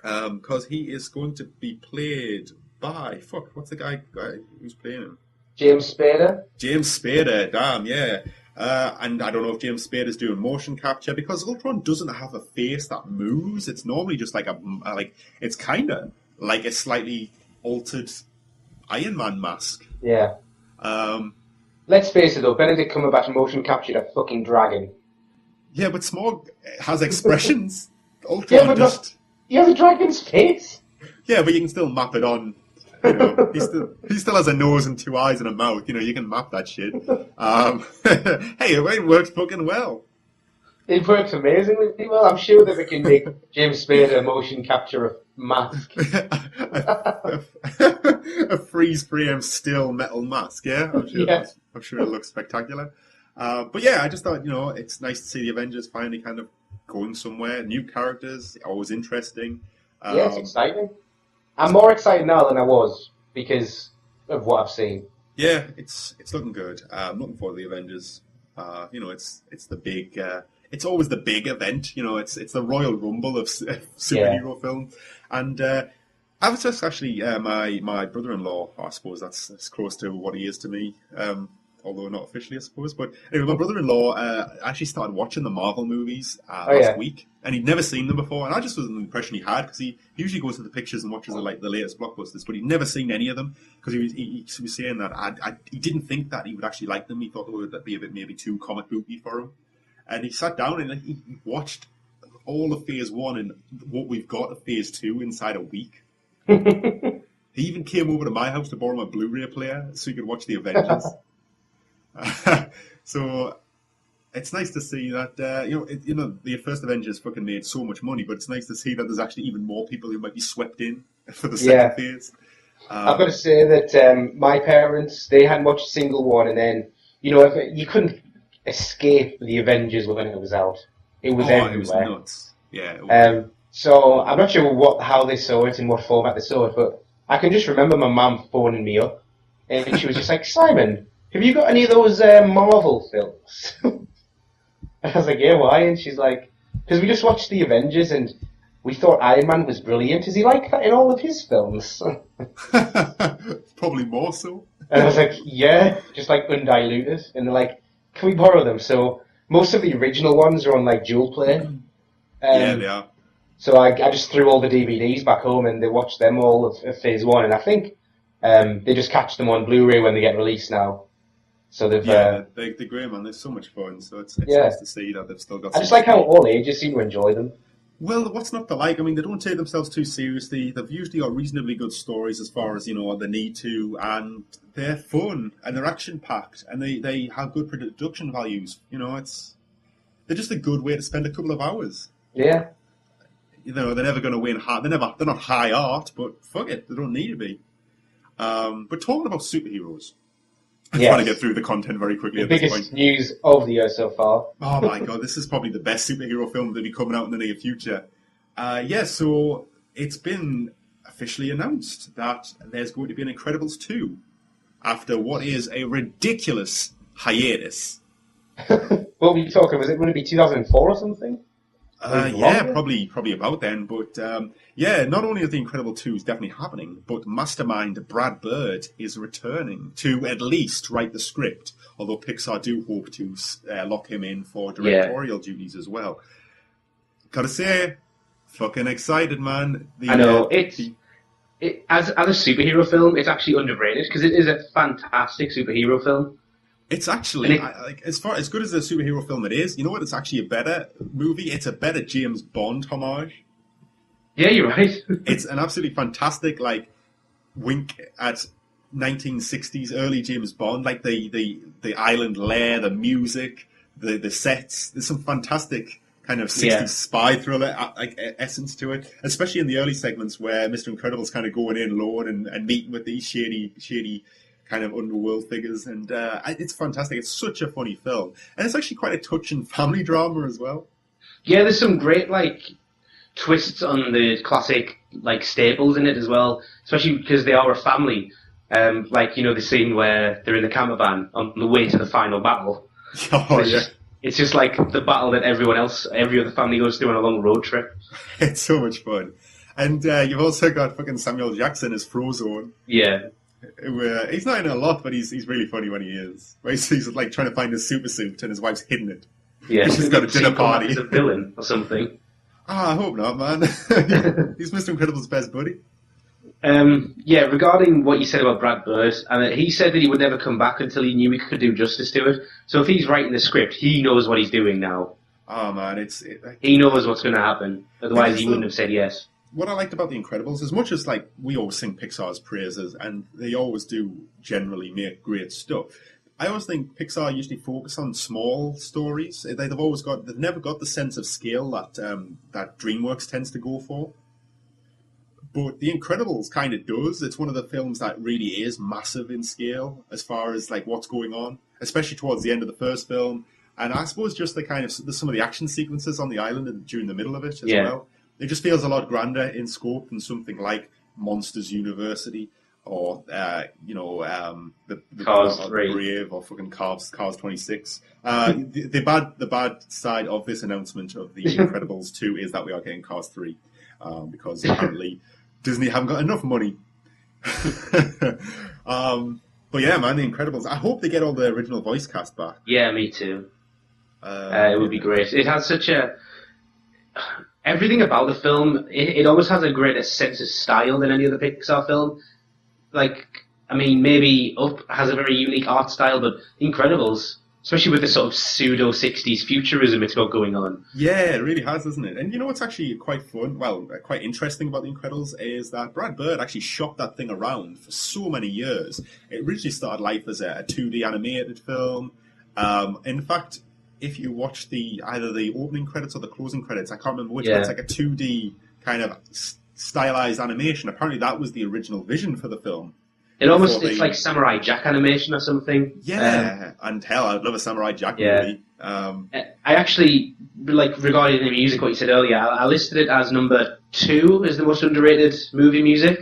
because he is going to be played by what's the guy who's playing him? James Spader. James Spader, damn, yeah. And I don't know if James Spader's doing motion capture, because Ultron doesn't have a face that moves. It's normally just like it's kind of like a slightly altered Iron Man mask. Yeah. Let's face it though, Benedict Cumberbatch motion captured a fucking dragon. Yeah, but Smaug has expressions. Ultron yeah, but just... he has a dragon's face. Yeah, but you can still map it on. You know, he still has a nose and two eyes and a mouth. You know, you can map that shit. Hey, it worked fucking well. It works amazingly well. I'm sure that we can make James Spader a motion capture a mask. A freeze frame still metal mask, yeah? I'm sure it looks spectacular. But yeah, I just thought, you know, it's nice to see the Avengers finally kind of going somewhere. New characters, always interesting. Yeah, it's exciting. I'm more excited now than I was because of what I've seen. Yeah, it's looking good. I'm looking forward to the Avengers. You know, it's the big... it's always the big event, you know. It's the Royal Rumble of superhero film, and I was just actually my brother-in-law. I suppose that's close to what he is to me, although not officially, I suppose. But anyway, my brother-in-law actually started watching the Marvel movies last week, and he'd never seen them before. And I just was under the impression he had, because he usually goes to the pictures and watches the latest blockbusters, but he'd never seen any of them, because he was saying that he didn't think that he would actually like them. He thought they would be a bit maybe too comic booky for him. And he sat down and he watched all of Phase 1 and what we've got of Phase 2 inside a week. He even came over to my house to borrow my Blu-ray player so he could watch the Avengers. So it's nice to see that, the first Avengers fucking made so much money, but it's nice to see that there's actually even more people who might be swept in for the second phase. I've got to say that my parents, they hadn't watched a single one, and then, you know, you couldn't escape the Avengers when it was out. It was everywhere. It was nuts. Yeah. So I'm not sure how they saw it and what format they saw it, but I can just remember my mum phoning me up, and she was just like, "Simon, have you got any of those Marvel films?" And I was like, "Yeah, why?" And she's like, "Because we just watched the Avengers and we thought Iron Man was brilliant. Is he like that in all of his films?" Probably more so. And I was like, "Yeah, just like undiluted." And they're like, "Can we borrow them?" So most of the original ones are on like dual play. Yeah, they are. So I just threw all the DVDs back home and they watched them all of Phase 1. And I think they just catch them on Blu-ray when they get released now. So they've they're great, man. They're so much fun. So it's nice to see that they've still got. I just like how all ages seem to enjoy them. Well, what's not to like? I mean, they don't take themselves too seriously. They've usually got reasonably good stories as far as, you know, the need to, and they're fun and they're action packed and they have good production values. You know, they're just a good way to spend a couple of hours. Yeah. You know, they're never going to win high. They're not high art, but fuck it, they don't need to be. But talking about superheroes, I'm trying to get through the content very quickly at this point. Biggest news of the year so far. Oh my god, this is probably the best superhero film that'll be coming out in the near future. So it's been officially announced that there's going to be an Incredibles 2 after what is a ridiculous hiatus. What were you talking? Was it going to be 2004 or something? Probably about then. But not only is the Incredible 2 definitely happening, but mastermind Brad Bird is returning to at least write the script, although Pixar do hope to lock him in for directorial duties as well. Gotta say, fucking excited, man. I know, as a superhero film, it's actually underrated, because it is a fantastic superhero film. It's actually, as good as a superhero film it is, you know what? It's actually a better movie. It's a better James Bond homage. Yeah, you're right. It's an absolutely fantastic, wink at 1960s early James Bond, like the island lair, the music, the sets. There's some fantastic kind of 60s spy thriller essence to it, especially in the early segments where Mr. Incredible's kind of going in alone and meeting with these shady kind of underworld figures, and it's fantastic. It's such a funny film, and it's actually quite a touching family drama as well. Yeah, there's some great twists on the classic like staples in it as well, especially because they are a family. Like, the scene where they're in the camper van on the way to the final battle. Oh, yeah. It's just like the battle that every other family goes through on a long road trip. It's so much fun. And you've also got fucking Samuel Jackson as Frozone. Yeah. He's not in it a lot, but he's really funny when he is. Where he's like trying to find his super suit and his wife's hidden it. Yeah. He's just got a dinner party. He's a villain or something. I hope not, man. He's Mr. Incredible's best buddy. Regarding what you said about Brad Bird, he said that he would never come back until he knew he could do justice to it. So if he's writing the script, he knows what he's doing now. Oh, man, he knows what's going to happen. Otherwise, he wouldn't have said yes. What I liked about The Incredibles, as much as like we always sing Pixar's praises, and they always do generally make great stuff, I always think Pixar usually focus on small stories. They've never got the sense of scale that DreamWorks tends to go for. But The Incredibles kind of does. It's one of the films that really is massive in scale as far as like what's going on, especially towards the end of the first film. And I suppose just some of the action sequences on the island and during the middle of it as well. It just feels a lot grander in scope than something like Monsters University or the Cars 3. Brave or fucking Cars 26. The bad side of this announcement of The Incredibles 2 is that we are getting Cars 3 because apparently Disney haven't got enough money. But yeah, man, The Incredibles. I hope they get all the original voice cast back. Yeah, me too. It would be great. It has such everything about the film, it almost has a greater sense of style than any other Pixar film. Like, I mean, maybe Up has a very unique art style, but Incredibles, especially with the sort of pseudo-60s futurism it's got going on. Yeah, it really has, isn't it? And you know what's actually quite interesting about The Incredibles is that Brad Bird actually shopped that thing around for so many years. It originally started life as a 2D animated film. In fact, if you watch either the opening credits or the closing credits, I can't remember which, but it's like a 2D kind of stylized animation. Apparently that was the original vision for the film. It's like Samurai Jack animation or something. Yeah, and hell, I'd love a Samurai Jack movie. I actually, regarding the music, what you said earlier, I listed it as number 2 as the most underrated movie music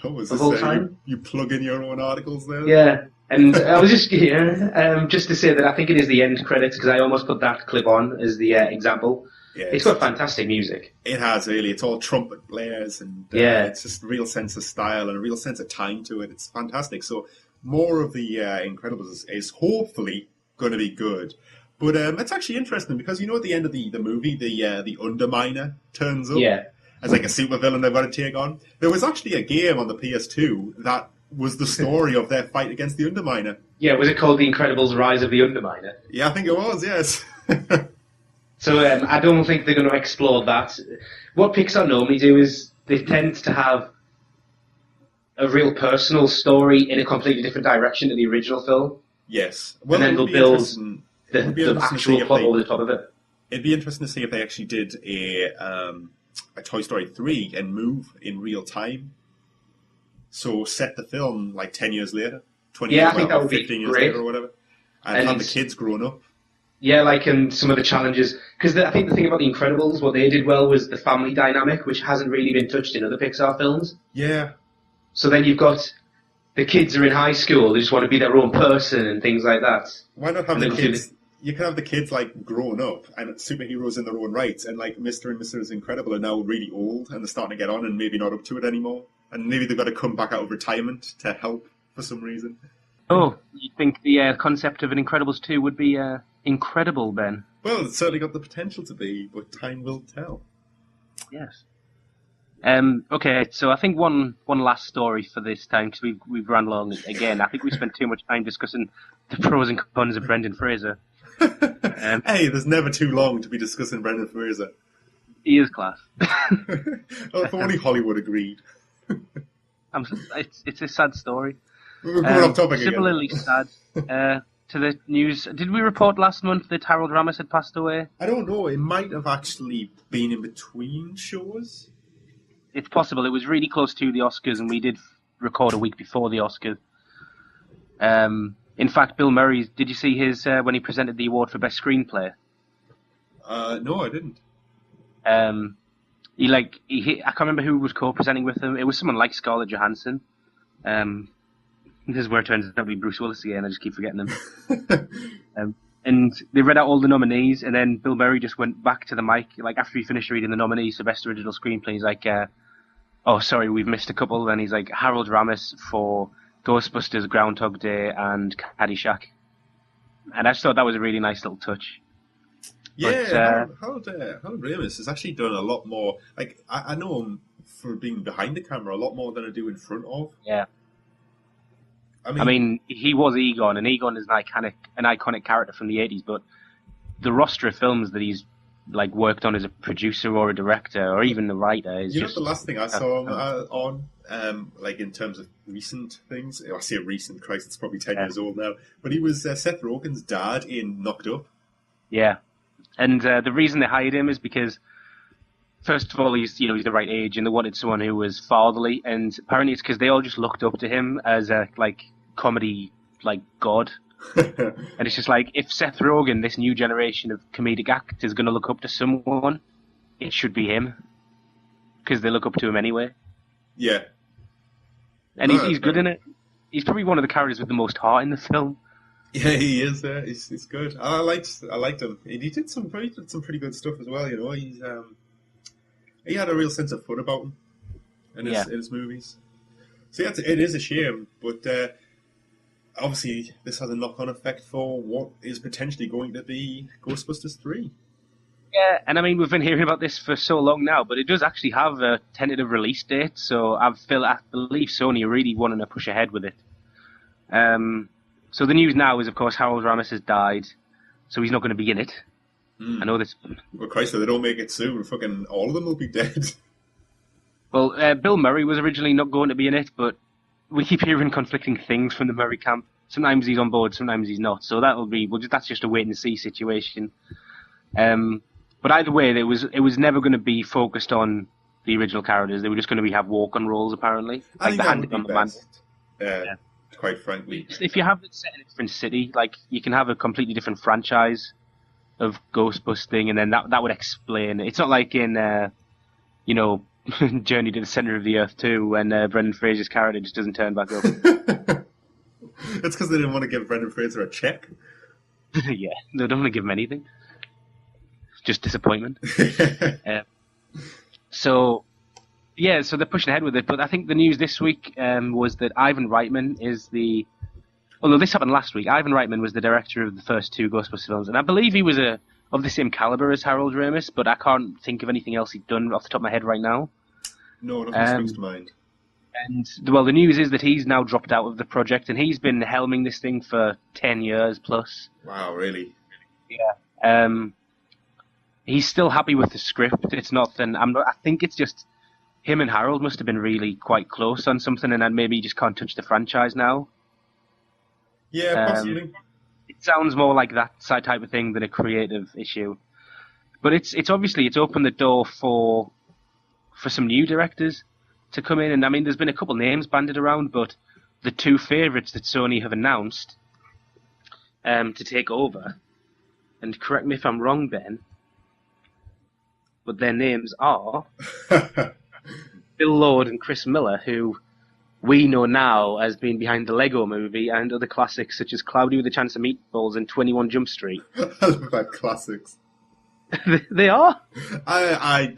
of all time. You plug in your own articles there? Yeah. And I was just just to say that I think it is the end credits because I almost put that clip on as the example. Yeah, it's got fantastic music. It has, really. It's all trumpet blares and it's just a real sense of style and a real sense of time to it. It's fantastic. So more of the Incredibles is hopefully going to be good. But it's actually interesting because at the end of the movie, the Underminer turns up as like a supervillain they've got to take on. There was actually a game on the PS2 that was the story of their fight against the Underminer. Yeah, was it called The Incredibles Rise of the Underminer? Yeah, I think it was, yes. So I don't think they're going to explore that. What Pixar normally do is they tend to have a real personal story in a completely different direction to the original film. Yes. Well, and then they'll build the actual plot over the top of it. It'd be interesting to see if they actually did a Toy Story 3 and move in real time. So set the film like 10 years later, 20 years, I think that would 15 be years great. later or whatever. And have the kids grown up. Yeah, and some of the challenges. Because I think the thing about The Incredibles, what they did well was the family dynamic, which hasn't really been touched in other Pixar films. Yeah. So then you've got the kids are in high school, they just want to be their own person and things like that. Why not have the kids? You can have the kids grown up and superheroes in their own rights, and Mr. and Mrs. Incredible are now really old and they're starting to get on and maybe not up to it anymore. And maybe they've got to come back out of retirement to help for some reason. Oh, you think the concept of an Incredibles 2 would be incredible, Ben? Well, it's certainly got the potential to be, but time will tell. Yes. Okay, so I think one last story for this time, because we've run long again. I think we spent too much time discussing the pros and cons of Brendan Fraser. Hey, there's never too long to be discussing Brendan Fraser. He is class. Well, if only Hollywood agreed. It's a sad story. We're going off topic again. Similarly sad to the news. Did we report last month that Harold Ramis had passed away? I don't know. It might have actually been in between shows. It's possible. It was really close to the Oscars, and we did record a week before the Oscars. In fact, Bill Murray, did you see his when he presented the award for Best Screenplay? No, I didn't. I can't remember who was co-presenting with him. It was someone like Scarlett Johansson. This is where it turns out to be Bruce Willis again. I just keep forgetting him. And they read out all the nominees, and then Bill Murray just went back to the mic, like after he finished reading the nominees for Best Original Screenplay. He's like, "Oh, sorry, we've missed a couple." And he's like, Harold Ramis for Ghostbusters, Groundhog Day, and Caddyshack. And I just thought that was a really nice little touch. Yeah, Harold Ramis has actually done a lot more. Like I know him for being behind the camera a lot more than I do in front of. Yeah. I mean, he was Egon, and Egon is an iconic character from the 80s, but the roster of films that he's like worked on as a producer or a director or even a writer is the last thing I saw him on, like in terms of recent things, I say recent, Christ, it's probably 10 years old now, but he was Seth Rogen's dad in Knocked Up. Yeah, and the reason they hired him is because, first of all, he's the right age, and they wanted someone who was fatherly, and apparently it's because they all just looked up to him as a comedy god. And it's just like, if Seth Rogen, this new generation of comedic actor, is going to look up to someone, it should be him, because they look up to him anyway. Yeah, and he's good in it. He's probably one of the characters with the most heart in the film. Yeah, he is. He's good. I liked him. He did some pretty good stuff as well. He had a real sense of fun about him in his movies. So yeah, it is a shame, but obviously this has a knock-on effect for what is potentially going to be Ghostbusters 3. Yeah, and I mean, we've been hearing about this for so long now, but it does actually have a tentative release date, so I believe Sony are really wanting to push ahead with it. So the news now is, of course, Harold Ramis has died, so he's not going to be in it. I know this. Well, Christ, if they don't make it soon, fucking all of them will be dead. Well, Bill Murray was originally not going to be in it, but we keep hearing conflicting things from the Murray camp. Sometimes he's on board, sometimes he's not. So that's just a wait and see situation. But either way, it was never going to be focused on the original characters. They were just going to have walk-on roles, apparently. I think that would be best. Quite frankly, if you have it set in a different city, you can have a completely different franchise of Ghostbusting, and then that would explain. It's not like in Journey to the Center of the Earth 2 when Brendan Fraser's character just doesn't turn back up. That's because they didn't want to give Brendan Fraser a check. Yeah, they don't want to give him anything. Just disappointment. So they're pushing ahead with it. But I think the news this week was that Ivan Reitman is although this happened last week, Ivan Reitman was the director of the first two Ghostbusters films, and I believe he was of the same caliber as Harold Ramis, but I can't think of anything else he'd done off the top of my head right now. No, nothing springs to mind. And the news is that he's now dropped out of the project, and he's been helming this thing for 10 years plus. Wow, really? Yeah. He's still happy with the script. It's nothing. I think it's just him and Harold must have been really quite close on something, and then maybe he just can't touch the franchise now. Yeah, possibly. It sounds more like that type of thing than a creative issue. But it's obviously opened the door for some new directors to come in, and I mean, there's been a couple names banded around, but the two favourites that Sony have announced to take over, and correct me if I'm wrong, Ben, but their names are Bill Lord and Chris Miller, who we know now as being behind the Lego Movie and other classics such as Cloudy with a Chance of Meatballs and 21 Jump Street. I love that classics. They are. I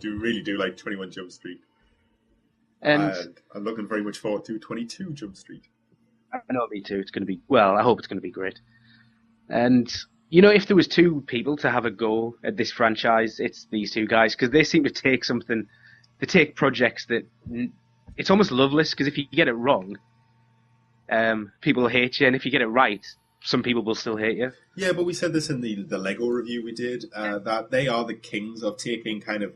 really do like 21 Jump Street. And I'm looking very much forward to 22 Jump Street. I know, me too. It's going to be, I hope it's going to be great. And, if there was two people to have a go at this franchise, it's these two guys, because they seem to take projects that, it's almost loveless, because if you get it wrong, people will hate you, and if you get it right, some people will still hate you. Yeah, but we said this in the Lego review we did, that they are the kings of taking kind of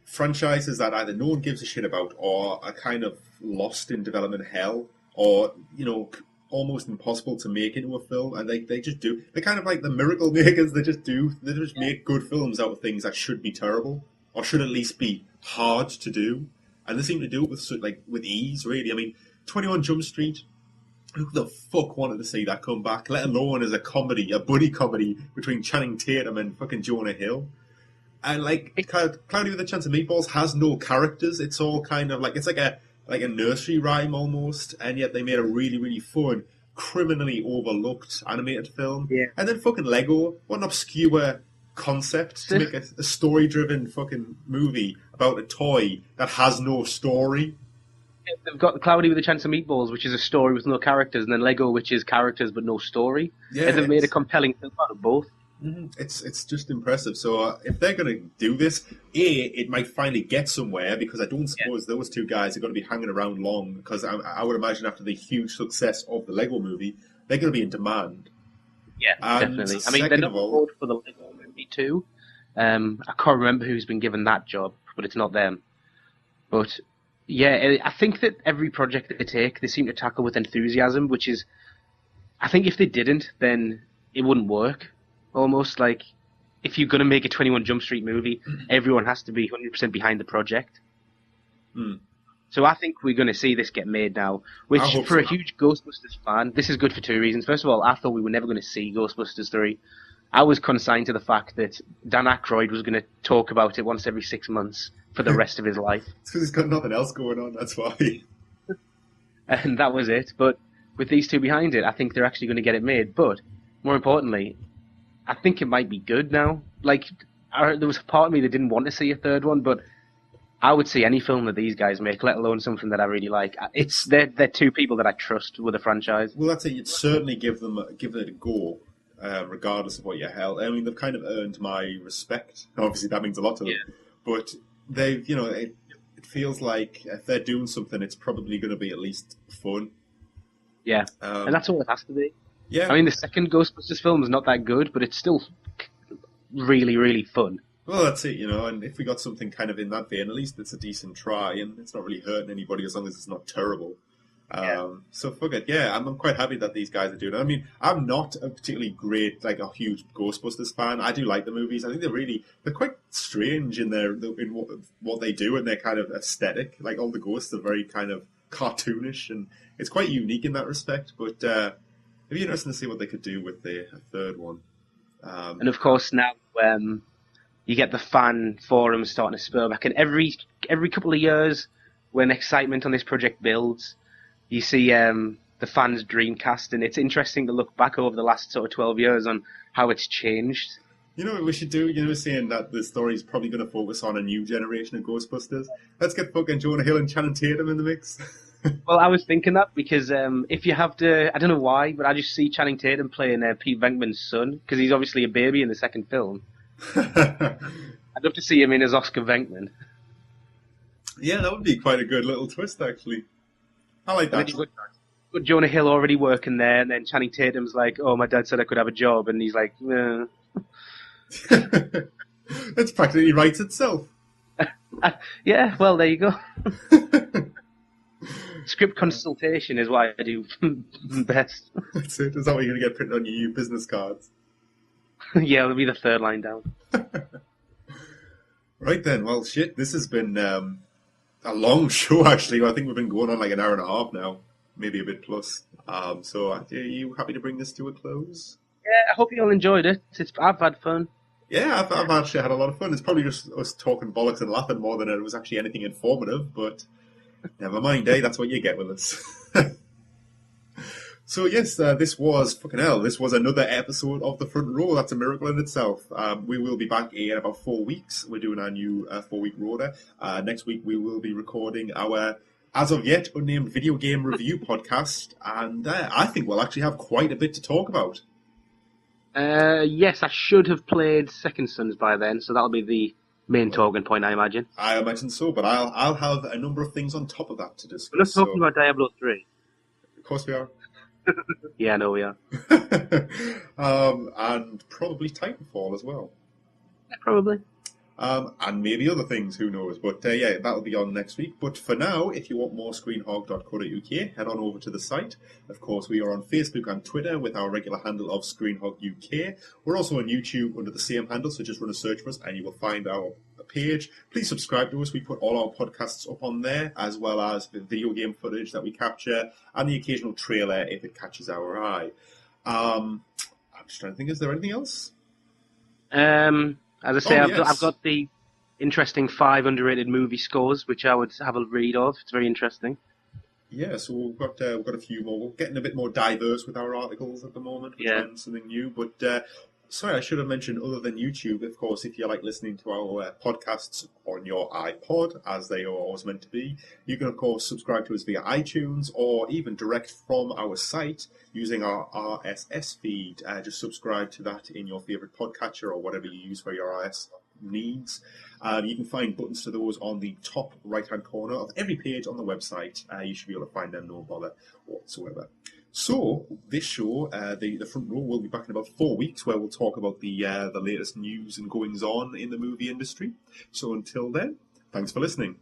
franchises that either no one gives a shit about or are kind of lost in development hell or, almost impossible to make into a film, and they just do. They're kind of like the miracle makers. They just make good films out of things that should be terrible or should at least be hard to do. And they seem to do it with ease, really. I mean, 21 Jump Street, who the fuck wanted to see that come back, let alone as a buddy comedy between Channing Tatum and fucking Jonah Hill. And like Cloudy with a Chance of Meatballs has no characters. It's all kind of like it's like a nursery rhyme almost, and yet they made a really really fun, criminally overlooked animated film. Yeah. And then fucking Lego, what an obscure concept to make a story driven fucking movie about a toy that has no story. They've got Cloudy with a Chance of Meatballs, which is a story with no characters, and then Lego, which is characters but no story. Yeah, and they've made a compelling film out of both. It's just impressive. So if they're going to do this, it might finally get somewhere, because I don't suppose those two guys are going to be hanging around long, because I would imagine after the huge success of the Lego movie, they're going to be in demand. Yeah, And definitely. I mean, they're not bored for the Lego movie too. I can't remember who's been given that job, but it's not them. But yeah, I think that every project that they take, they seem to tackle with enthusiasm, which is, I think if they didn't, then it wouldn't work. Almost like, if you're going to make a 21 Jump Street movie, everyone has to be 100% behind the project. So I think we're going to see this get made now, which for a huge Ghostbusters fan, this is good for two reasons. First of all, I thought we were never going to see Ghostbusters 3. I was consigned to the fact that Dan Aykroyd was going to talk about it once every 6 months for the rest of his life. It's because he's got nothing else going on, that's why. And that was it. But with these two behind it, I think they're actually going to get it made. But more importantly, I think it might be good now. Like, there was a part of me that didn't want to see a third one, but I would see any film that these guys make, let alone something that I really like. They're two people that I trust with a franchise. Well, that's it. You'd certainly give it a go, regardless of what you held. I mean, they've kind of earned my respect. Obviously, that means a lot to them. But they've, it feels like if they're doing something, it's probably going to be at least fun. Yeah, and that's all it has to be. Yeah. I mean, the second Ghostbusters film is not that good, but it's still really, really fun. Well, that's it, and if we got something kind of in that vein, at least it's a decent try, and it's not really hurting anybody as long as it's not terrible. So fuck it, yeah, I'm quite happy that these guys are doing it. I mean, I'm not a particularly great, like a huge Ghostbusters fan. I do like the movies. I think they're quite strange in what they do and their kind of aesthetic. Like all the ghosts are very kind of cartoonish, and it's quite unique in that respect. But it'd be interesting to see what they could do with the third one. And of course now you get the fan forums starting to spur back, and every couple of years when excitement on this project builds, you see the fans' dreamcast, and it's interesting to look back over the last sort of 12 years on how it's changed. You know what we should do? Saying that the story's probably going to focus on a new generation of Ghostbusters. Let's get fucking Jonah Hill and Channing Tatum in the mix. Well, I was thinking that because if you have to, I don't know why, but I just see Channing Tatum playing Pete Venkman's son, because he's obviously a baby in the second film. I'd love to see him in as Oscar Venkman. Yeah, that would be quite a good little twist, actually. I like that. But Jonah Hill already working there, and then Channing Tatum's like, "Oh, my dad said I could have a job," and he's like, It practically writes itself. Yeah, well, there you go. Script consultation is what I do best. That's it. Is that what you're going to get printed on your new business cards? Yeah, it'll be the third line down. Right then, well, shit, this has been a long show, actually. I think we've been going on like an hour and a half now, maybe a bit plus. So are you happy to bring this to a close? Yeah, I hope you all enjoyed it. I've had fun. Yeah, I've actually had a lot of fun. It's probably just us talking bollocks and laughing more than it was actually anything informative, but never mind, that's what you get with us. So yes, this was fucking hell. This was another episode of The Front Row. That's a miracle in itself. We will be back in about 4 weeks. We're doing our new 4-week rota. Next week we will be recording our, as of yet, unnamed video game review podcast, and I think we'll actually have quite a bit to talk about. Yes, I should have played Second Sons by then, so that'll be the main talking point, I imagine. I imagine so, but I'll have a number of things on top of that to discuss. We're not talking about Diablo 3. Of course we are. Yeah, I know we are. And probably Titanfall as well. Yeah, probably. And maybe other things, who knows. But yeah, that'll be on next week. But for now, if you want more screenhog.co.uk, head on over to the site. Of course, we are on Facebook and Twitter with our regular handle of ScreenhogUK. We're also on YouTube under the same handle, so just run a search for us and you will find our page. Please subscribe to us. We put all our podcasts up on there, as well as the video game footage that we capture and the occasional trailer if it catches our eye. I'm just trying to think, is there anything else? As I say, Oh, I've yes. got the interesting 5 underrated movie scores, which I would have a read of. It's very interesting. Yeah, so we've got a few more. We're getting a bit more diverse with our articles at the moment. We're Yeah. trying something new, but sorry, I should have mentioned other than YouTube. Of course, if you like listening to our podcasts on your iPod, as they are always meant to be, you can of course subscribe to us via iTunes or even direct from our site using our RSS feed. Just subscribe to that in your favorite podcatcher or whatever you use for your RSS needs. You can find buttons to those on the top right-hand corner of every page on the website. You should be able to find them, no bother whatsoever. So this show, the front row, will be back in about 4 weeks, where we'll talk about the latest news and goings on in the movie industry. So until then, thanks for listening.